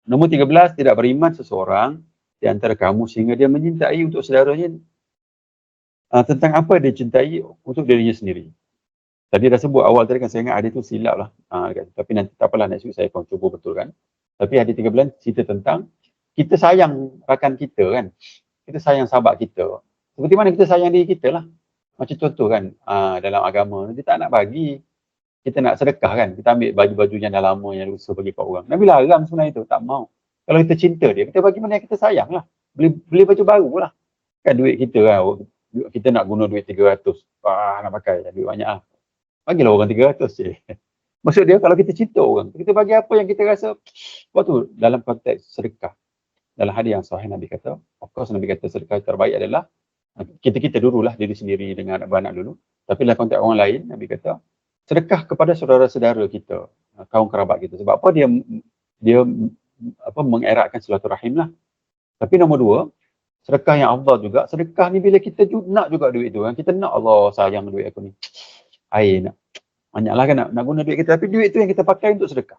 Nombor 13, tidak beriman seseorang di antara kamu sehingga dia mencintai untuk saudaranya tentang apa dia cintai untuk dirinya sendiri. Tadi dah sebut awal tadi kan, saya ingat hadis tu silap lah. Tapi nanti tak apalah, next week saya akan cuba betulkan. Tapi hadis 13 cerita tentang kita sayang rakan kita kan. Kita sayang sahabat kita. Seperti mana kita sayang diri kita lah. Macam contoh kan, dalam agama, dia tak nak bagi. Kita nak sedekah kan. Kita ambil baju-baju yang dah lama, yang lusuh bagi kat orang. Nabi larang sebenarnya tu, tak mau. Kalau kita cinta dia, kita bagi mana yang kita sayang lah. Beli baju baru lah. Kan duit kita kan. Kita nak guna duit 300. Nak pakai, duit banyak lah. Bagilah orang 300 je. Maksud dia, kalau kita cinta orang, kita bagi apa yang kita rasa. Sebab tu, dalam konteks sedekah, dalam hadis yang sahih Nabi kata, of course Nabi kata sedekah terbaik adalah kita dululah, diri sendiri dengan anak-anak dulu. Tapi dalam konteks orang lain, Nabi kata, sedekah kepada saudara-saudara kita, kaum kerabat kita. Sebab apa? Dia mengeratkan silaturahim lah. Tapi nombor 2, sedekah yang afdal juga. Sedekah ni bila kita nak juga duit tu kan. Kita nak, Allah sayang duit aku ni. Nak banyaklah kan nak guna duit kita, tapi duit tu yang kita pakai untuk sedekah.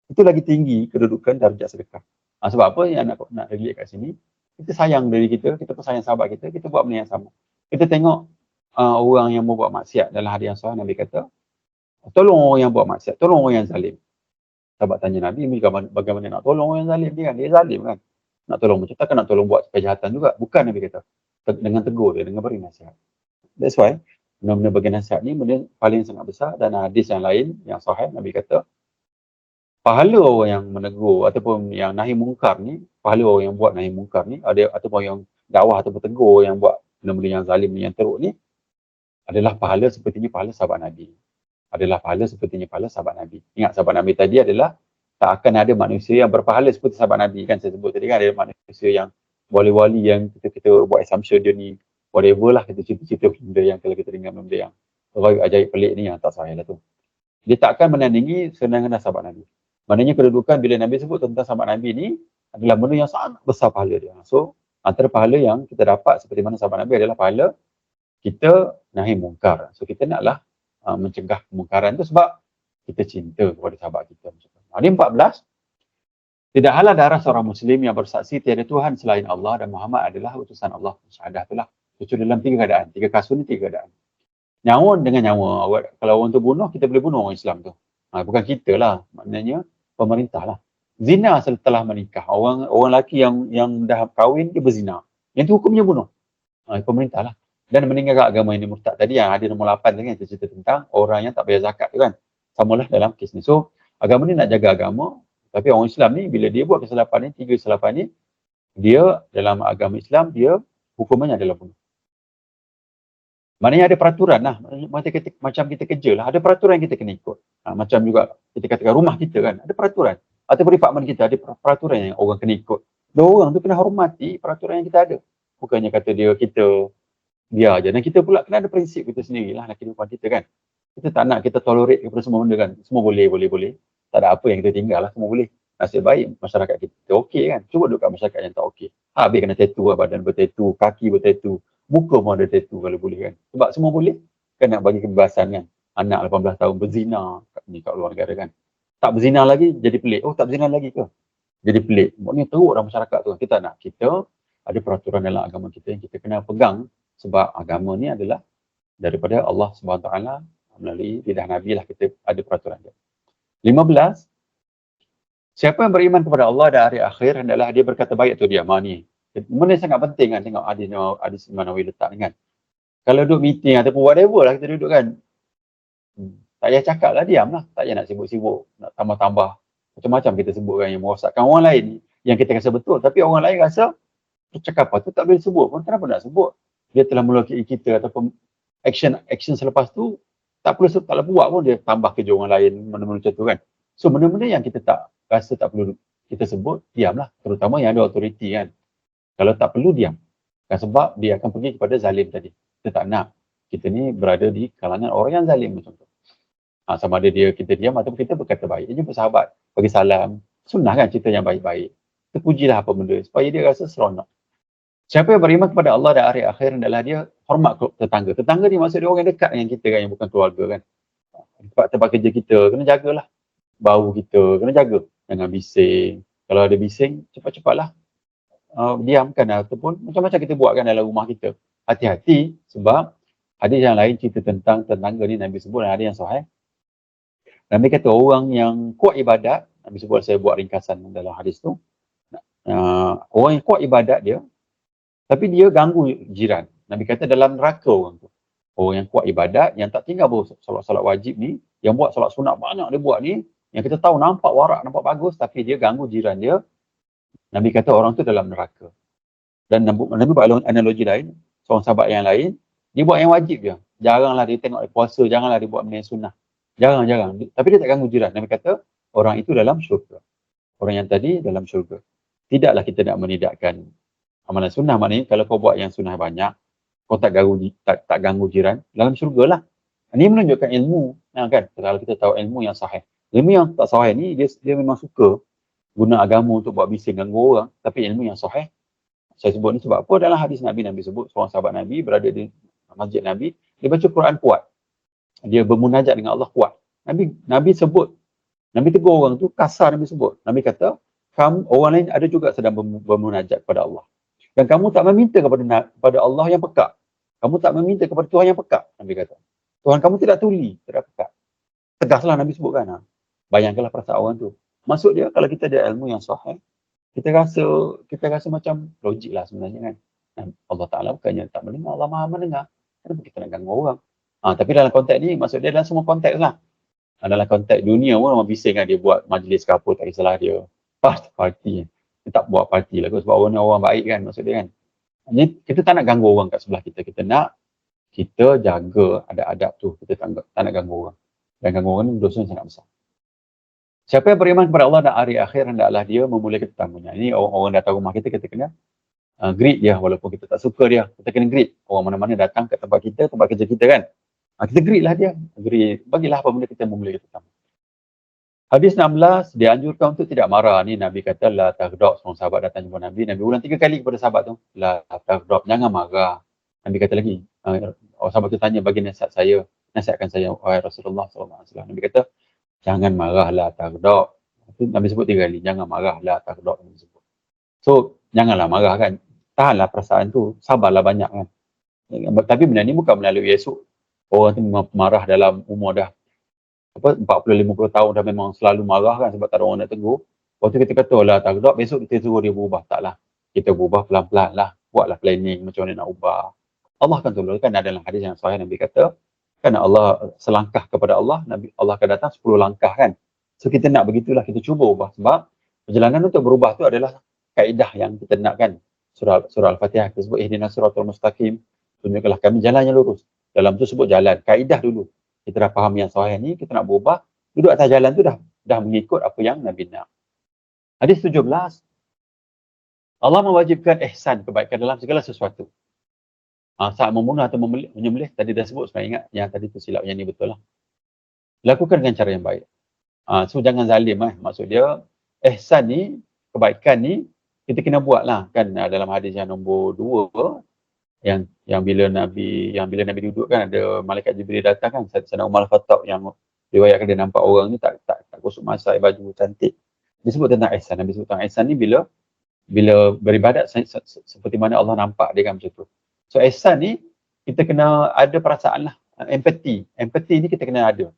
Itu lagi tinggi kedudukan darjat sedekah. Sebab apa yang nak relate kat sini, kita sayang diri kita, kita pun sayang sahabat kita, kita buat benda yang sama. Kita tengok orang yang membuat maksiat, dalam hadis yang sahih Nabi kata, tolong orang yang buat maksiat, tolong orang yang zalim. Sahabat tanya Nabi, bagaimana nak tolong orang yang zalim? Dia zalim kan. Nak tolong macam takkan nak tolong buat kejahatan juga. Bukan, Nabi kata. Dengan tegur dia, dengan beri nasihat. That's why benda-benda bagian nasihat ni benda paling sangat besar. Dan hadis yang lain yang sahih Nabi kata, pahala orang yang menegur ataupun yang nahi mungkar ni, pahala orang yang buat nahi mungkar ni, ataupun yang dakwah ataupun tegur yang buat benda-benda yang zalim ni, yang teruk ni, adalah pahala sepertinya pahala sahabat Nabi. Adalah pahala sepertinya pahala sahabat Nabi. Ingat, sahabat Nabi tadi adalah tak akan ada manusia yang berpahala seperti sahabat Nabi kan. Saya sebut tadi kan, ada manusia yang wali-wali yang kita buat assumption dia ni whatever lah, kita cerita-cerita benda yang kalau kita dengar benda yang ajaib pelik ni yang tak sahih lah tu. Dia tak akan menandingi senang-senang sahabat Nabi. Maknanya kedudukan bila Nabi sebut tentang sahabat Nabi ni adalah benda yang sangat besar pahala dia. So, antara pahala yang kita dapat seperti mana sahabat Nabi adalah pahala kita nahi mungkar. So, kita naklah mencegah kemungkaran tu sebab kita cinta kepada sahabat kita. Hadis 14, tidak halal darah seorang Muslim yang bersaksi tiada Tuhan selain Allah dan Muhammad adalah utusan Allah. Syahadah itulah. Kecuali dalam 3 keadaan. 3 kasus ni 3 keadaan. Nyawa dengan nyawa. Kalau orang tu bunuh, kita boleh bunuh orang Islam tu. Bukan kita lah. Maknanya pemerintah lah. Zina setelah menikah. Orang lelaki yang dah kahwin, dia berzina. Yang tu hukumnya bunuh. Pemerintah lah. Dan meninggalkan agama ini murtad. Tadi yang ada nombor 8 kan, kita cerita tentang orang yang tak bayar zakat tu kan. Samalah dalam kes ni. So, agama ni nak jaga agama. Tapi orang Islam ni, bila dia buat kesilapan ni, 3 kesilapan ni, dia dalam agama Islam, dia hukumannya adalah bunuh. Maknanya ada peraturan lah. Macam kita kerja lah. Ada peraturan yang kita kena ikut. Macam juga kita katakan rumah kita kan. Ada peraturan. Atau department kita ada peraturan yang orang kena ikut. Dan orang tu kena hormati peraturan yang kita ada. Bukannya kata kita biar je. Dan kita pula kena ada prinsip kita sendirilah dalam kehidupan kita kan. Kita tak nak kita tolerate kepada semua benda kan. Semua boleh. Tak ada apa yang kita tinggal lah. Semua boleh. Nasib baik masyarakat kita okey kan. Cuba duduk kat masyarakat yang tak okey. Habis kena tattoo lah, badan bertattoo, kaki bertattoo. Muka pun ada tattoo kalau boleh kan. Sebab semua boleh. Kan nak bagi kebebasan kan. Anak 18 tahun berzina kat luar negara kan. Tak berzina lagi jadi pelik. Oh tak berzina lagi ke? Jadi pelik. Maknanya teruk dalam masyarakat tu. Kita nak, kita ada peraturan dalam agama kita yang kita kena pegang. Sebab agama ni adalah daripada Allah SWT melalui lidah Nabi lah kita ada peraturan dia. 15. Siapa yang beriman kepada Allah dan hari akhir hendaklah dia berkata baik atau diam. Ni. Benda sangat penting kan, tengok hadis Imam Nawawi letak ni kan. Kalau duduk meeting ataupun whatever lah kita duduk kan. Tak payah cakap lah, diam lah. Tak payah nak sibuk-sibuk, nak tambah-tambah. Macam-macam kita sebut kan yang merosakkan orang lain yang kita rasa betul. Tapi orang lain rasa percakapan tu tak boleh sebut pun. Kenapa nak sebut? Dia telah melukai kita ataupun action selepas tu tak perlu buat pun dia tambah kerja orang lain, benda-benda macam tu kan. So benda-benda yang kita tak rasa tak perlu kita sebut, diamlah, terutama yang ada autoriti kan. Kalau tak perlu, diam. Kan sebab dia akan pergi kepada zalim tadi. Kita tak nak kita ni berada di kalangan orang yang zalim macam tu. Sama ada kita diam ataupun kita berkata baik. Dia jumpa sahabat, bagi salam. Sunnah kan cerita yang baik-baik. Terpujilah apa benda supaya dia rasa seronok. Siapa yang beriman kepada Allah dan hari akhir adalah dia hormat tetangga. Tetangga ni maksud dia orang dekat dengan kita kan, yang bukan keluarga kan. Tempat kerja kita, kena jagalah. Bau kita, kena jaga. Jangan bising. Kalau ada bising, cepat-cepatlah diamkan ataupun macam-macam kita buat kan dalam rumah kita. Hati-hati sebab ada yang lain cerita tentang tetangga ni Nabi sebut, ada yang sahih. Nabi kata orang yang kuat ibadat, Nabi sebut, saya buat ringkasan dalam hadis tu. Orang yang kuat ibadat dia, tapi dia ganggu jiran. Nabi kata dalam neraka orang tu. Orang yang kuat ibadat, yang tak tinggal solat-solat wajib ni, yang buat solat sunat banyak dia buat ni, yang kita tahu nampak warak, nampak bagus, tapi dia ganggu jiran dia. Nabi kata orang tu dalam neraka. Dan Nabi buat analogi lain, seorang sahabat yang lain, dia buat yang wajib je. Jaranglah dia tengok puasa, janganlah dia buat benda yang sunnah. Jarang. Tapi dia tak ganggu jiran. Nabi kata, orang itu dalam syurga. Orang yang tadi dalam syurga. Tidaklah kita nak menidakkan amalan sunnah. Maknanya kalau kau buat yang sunnah banyak, kau tak ganggu jiran, dalam syurga lah. Ini menunjukkan ilmu. Kan? Kalau kita tahu ilmu yang sahih. Ilmu yang tak sahih ni, dia memang suka guna agama untuk buat bising ganggu orang. Tapi ilmu yang sahih, saya sebut ni sebab apa? Dalam hadis Nabi sebut, seorang sahabat Nabi berada di masjid Nabi, dia baca Quran kuat. Dia bermunajat dengan Allah kuat. Nabi sebut, Nabi tegur orang tu, kasar Nabi sebut. Nabi kata, orang lain ada juga sedang bermunajat kepada Allah. Dan kamu tak meminta kepada Allah yang peka. Kamu tak meminta kepada Tuhan yang peka, Nabi kata. Tuhan kamu tidak tuli, tidak peka. Tegaslah Nabi sebut kan. Bayangkanlah perasaan orang tu. Maksud dia, kalau kita ada ilmu yang sahih, kita rasa macam logik lah sebenarnya kan. Dan Allah Ta'ala bukannya tak mendengar, Allah Maha mendengar. Kenapa kita nak ganggu orang? Tapi dalam konteks ni, maksud dia dalam semua konteks lah. Dalam konteks dunia pun orang bising kan, dia buat majlis ke apa, tak kisahlah dia. Parti. Dia tak buat parti lah, sebab orang baik kan, maksud dia kan. Jadi, kita tak nak ganggu orang kat sebelah kita. Kita jaga adab-adab tu. Kita tak nak ganggu orang. Dan ganggu orang ni dosa yang sangat besar. Siapa yang beriman kepada Allah dan hari akhir, hendaklah dia memuliakan tetamunya. Ini orang datang rumah kita kena greet dia walaupun kita tak suka dia. Kita kena greet. Orang mana-mana datang ke tempat kerja kita kan. Kita greet lah dia. Greet. Bagilah apa benda kita memuliakan tetamu. Hadis 16, dianjurkan untuk tidak marah. Ni Nabi kata, la taghdab. Seorang sahabat datang jumpa Nabi. Nabi ulang 3 kali kepada sahabat tu. La taghdab. Jangan marah. Nabi kata lagi. Sahabat tu tanya, bagi nasihatkan saya, wahai Rasulullah SAW. Nabi kata, jangan marahlah taghdab. Nabi sebut 3 kali. Jangan marahlah taghdab. So, janganlah marah kan. Tahanlah perasaan tu. Sabarlah banyak kan. Tapi benda ni bukan melalui esok. Orang tu marah dalam umur dah 40-50 tahun dah memang selalu marah kan sebab tak ada orang nak tegur. Waktu kita kata lah taghdab, besok kita suruh dia berubah. Taklah. Kita berubah pelan-pelan lah. Buatlah planning macam mana nak ubah. Allah akan tolong kan. Dalam hadis yang sahih Nabi kata, kan Allah selangkah kepada Allah, Allah akan datang 10 langkah kan. So kita nak begitulah, kita cuba ubah. Sebab perjalanan untuk berubah tu adalah kaedah yang kita nak kan. Surah Al-Fatihah kita sebut ihdinas siratal mustaqim, tunjukkanlah kami jalan yang lurus. Dalam tu sebut jalan, kaedah dulu. Kita dah faham yang sahih ni, kita nak berubah, duduk atas jalan tu dah mengikut apa yang Nabi nak. Hadis 17, Allah mewajibkan ihsan, kebaikan dalam segala sesuatu. Saat membunuh atau menyembelih, tadi dah sebut, saya ingat yang tadi tu silap, yang ni betul lah. Lakukan dengan cara yang baik. So jangan zalim maksud dia, ihsan ni, kebaikan ni, kita kena buat lah kan. Dalam hadis yang nombor 2, yang bila Nabi duduk kan, ada malaikat Jibril datang kan, Sayyidina Umar Al-Khattab yang riwayatkan dia nampak orang ni tak kusuk masai baju cantik. Dia sebut tentang ihsan. Nabi sebut tentang ihsan ni bila beribadat seperti mana Allah nampak dia kan macam tu. So ihsan ni kita kena ada perasaan lah, empathy ni kita kena ada.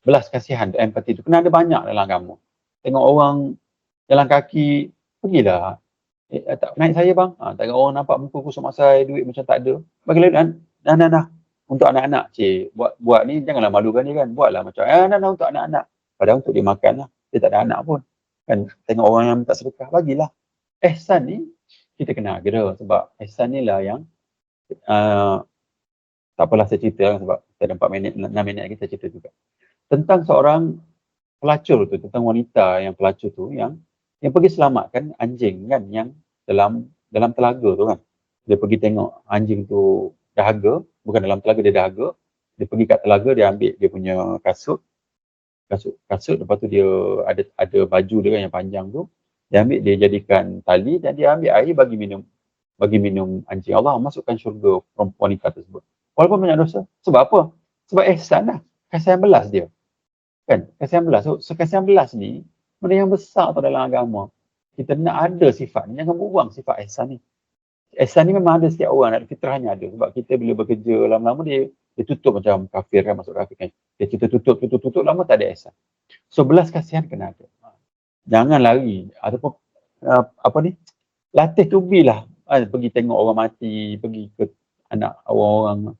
Belas kasihan, empathy tu kena ada banyak dalam agama. Tengok orang jalan kaki, pergilah. Tak naik saya bang. Tak orang nampak muka kusuk masai, duit macam tak ada. Bagilah dah. Untuk anak-anak, buat ni janganlah malukan dia kan. Buatlah macam untuk anak-anak. Padahal untuk dia makan lah. Dia tak ada anak pun. Kan tengok orang yang tak sedekah, bagilah. Ihsan ni kita kena kira sebab ihsan ni lah yang Tak apalah saya cerita lah, sebab kita ada 4 minit, 6 minit lagi saya cerita juga. Tentang seorang pelacur tu, tentang wanita yang pelacur tu yang pergi selamatkan anjing kan, yang dalam telaga tu kan. Dia pergi tengok anjing tu dahaga, bukan dalam telaga, dia dahaga. Dia pergi kat telaga, dia ambil dia punya kasut, lepas tu dia ada baju dia kan yang panjang tu. Dia ambil, dia jadikan tali dan dia ambil air bagi minum anjing. Allah masukkan syurga wanita tersebut. Walaupun banyak dosa. Sebab apa? Sebab ihsan lah. Kasihan belas dia. Kan? Kasihan belas. So kasihan belas ni benda yang besar tau dalam agama. Kita nak ada sifat ni. Jangan buang sifat ihsan ni. Ihsan ni memang ada setiap orang. Ada fitrahnya ada. Sebab kita bila bekerja lama-lama dia tutup macam kafir kan. Masuk kafir kan. Kita tutup. Lama tak ada ihsan. So belas kasihan kena ada. Jangan lari. Ataupun latih tubilah. Pergi tengok orang mati. Pergi ke orang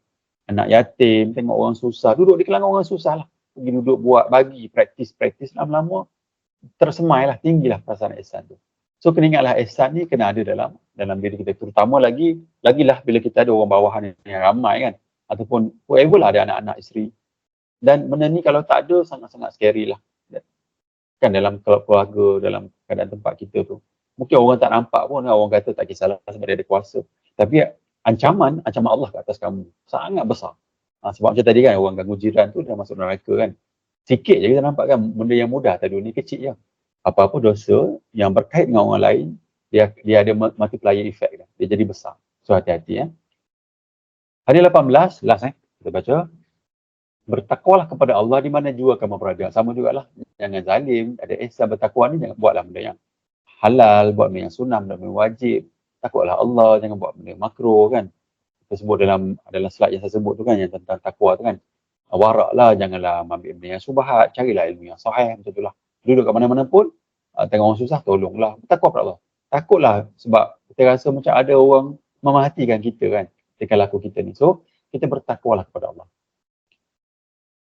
anak yatim, tengok orang susah, duduk di kalangan orang susah lah, pergi duduk buat, bagi praktis, lama-lama tersemai lah, tinggilah perasaan ihsan tu. So kena ingatlah ihsan ni kena ada dalam diri kita, terutama lagilah bila kita ada orang bawahan yang ramai kan, ataupun whoever lah, ada anak-anak, isteri, dan benda ni kalau tak ada sangat-sangat scary lah kan, dalam keluarga, dalam keadaan tempat kita tu. Mungkin orang tak nampak pun, orang kata tak kisahlah sebab dia ada kuasa, tapi ancaman Allah ke atas kamu sangat besar. Sebab macam tadi kan, orang ganggu jiran tu dah masuk neraka kan. Sikit je kita nampak kan, benda yang mudah tadi ni kecil je. Apa-apa dosa yang berkait dengan orang lain, dia ada multiplier effect dah. Dia jadi besar. So hati-hati ya. Hadis 18, last kita baca. Bertakwalah kepada Allah di mana jua kamu berada. Sama jugalah. Jangan zalim, ada ihsan. Bertakwa ni jangan buatlah benda yang halal, buat benda yang sunnah, benda yang wajib. Takutlah Allah, jangan buat benda makruh kan. Kita sebut dalam slide yang saya sebut tu kan, yang tentang takwa tu kan. Warak lah, janganlah ambil benda yang subhat, carilah ilmu yang sahih, macam tu lah. Duduk kat mana-mana pun, tengok orang susah, tolonglah. Bertakwa kepada Allah. Takutlah sebab kita rasa macam ada orang memahatikan kita kan, tingkah laku kita ni. So, kita bertakwalah kepada Allah.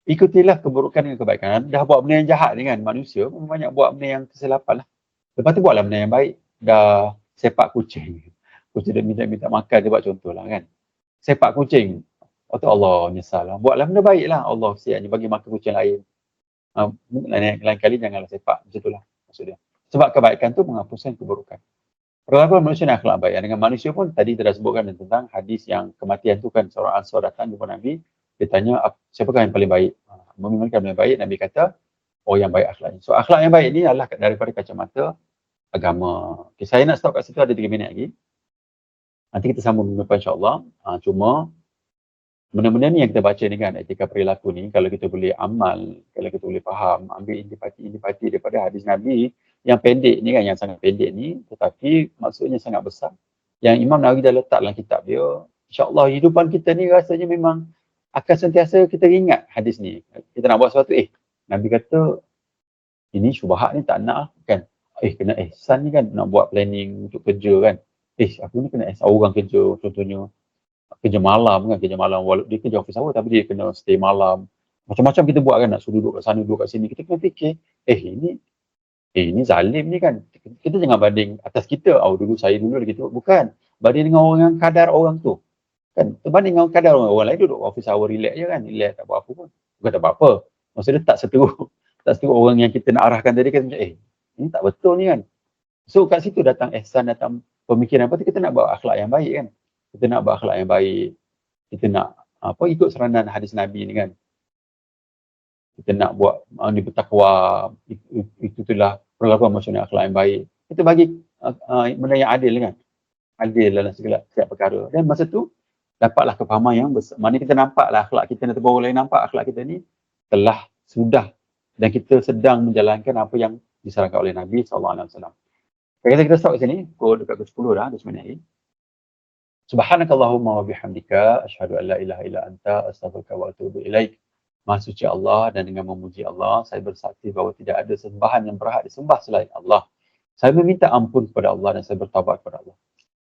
Ikutilah keburukan dengan kebaikan. Dah buat benda yang jahat ni kan, manusia banyak buat benda yang kesilapan lah. Lepas tu buatlah benda yang baik. Dah sepak kucing dia minta makan, dia buat contoh lah kan. Sepak kucing, waktu Allah nyesal lah. Buatlah benda baik lah. Allah siapnya bagi makan kucing lain. Lain kali janganlah sepak. Macam tu lah maksud dia. Sebab kebaikan tu menghapuskan keburukan. Perlakuan manusia dan akhlak baik. Dengan manusia pun tadi kita dah sebutkan tentang hadis yang kematian tu kan. Seorang Ansar datang jumpa Nabi. Dia tanya, siapakah yang paling baik? Memimpikan yang baik, Nabi kata, yang baik akhlaknya. So akhlak yang baik ni adalah daripada kacamata agama. Okay, saya nak stop kat situ, ada 3 minit lagi. Nanti kita sambung minggu depan insyaAllah. Cuma benda-benda ni yang kita baca ni kan, etika perilaku ni, kalau kita boleh amal, kalau kita boleh faham, ambil intipati daripada hadis Nabi yang pendek ni kan, yang sangat pendek ni, tetapi maksudnya sangat besar. Yang Imam Nawawi dah letak dalam kitab dia, insyaAllah hidupan kita ni rasanya memang akan sentiasa kita ingat hadis ni. Kita nak buat sesuatu, Nabi kata, ini syubhat ni tak nak kan. Kena ihsan ni kan, nak buat planning untuk kerja kan. Aku ni kena ihsan, orang kerja contohnya kerja malam kan, walaupun dia kerja office hour tapi dia kena stay malam. Macam-macam kita buat kan, nak suruh duduk kat sana, duduk kat sini. Kita kena fikir, ini zalim ni kan. Kita jangan banding atas kita, saya dulu gitu. Bukan. Banding dengan orang yang kadar orang tu. Kan, terbanding dengan kadar orang lain duduk office hour relax je kan, relax tak buat apa pun. Bukan tak buat apa. Maksudnya tak seteruk orang yang kita nak arahkan tadi kan, ini tak betul ni kan. So kat situ datang ihsan, datang pemikiran apa tu, kita nak buat akhlak yang baik kan. Kita nak buat akhlak yang baik. Kita nak ikut seranan hadis Nabi ni kan. Kita nak buat bertakwa, itulah perlakuan manusia akhlak yang baik. Kita bagi benda yang adil kan. Adil dalam segala setiap perkara. Dan masa tu dapatlah kefahaman yang besar. Mana kita nampaklah akhlak kita, nanti orang lain nampak akhlak kita ni sudah dan kita sedang menjalankan apa yang disarankan oleh Nabi SAW. Kita stop kat sini, dekat ke 10 dah, 10 minit lagi. Subhanakallahumma wa bihamdika asyhadu an la ilaha illa anta astaghfiruka wa atubu ilaik. Maha suci Allah, dan dengan memuji Allah, saya bersaksi bahawa tidak ada sembahan yang berhak disembah selain Allah. Saya meminta ampun kepada Allah dan saya bertaubat kepada Allah.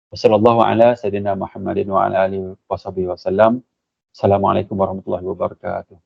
Wassallallahu ala sayyidina Muhammadin wa ala alihi wa sahbihi wasallam. Assalamualaikum warahmatullahi wabarakatuh.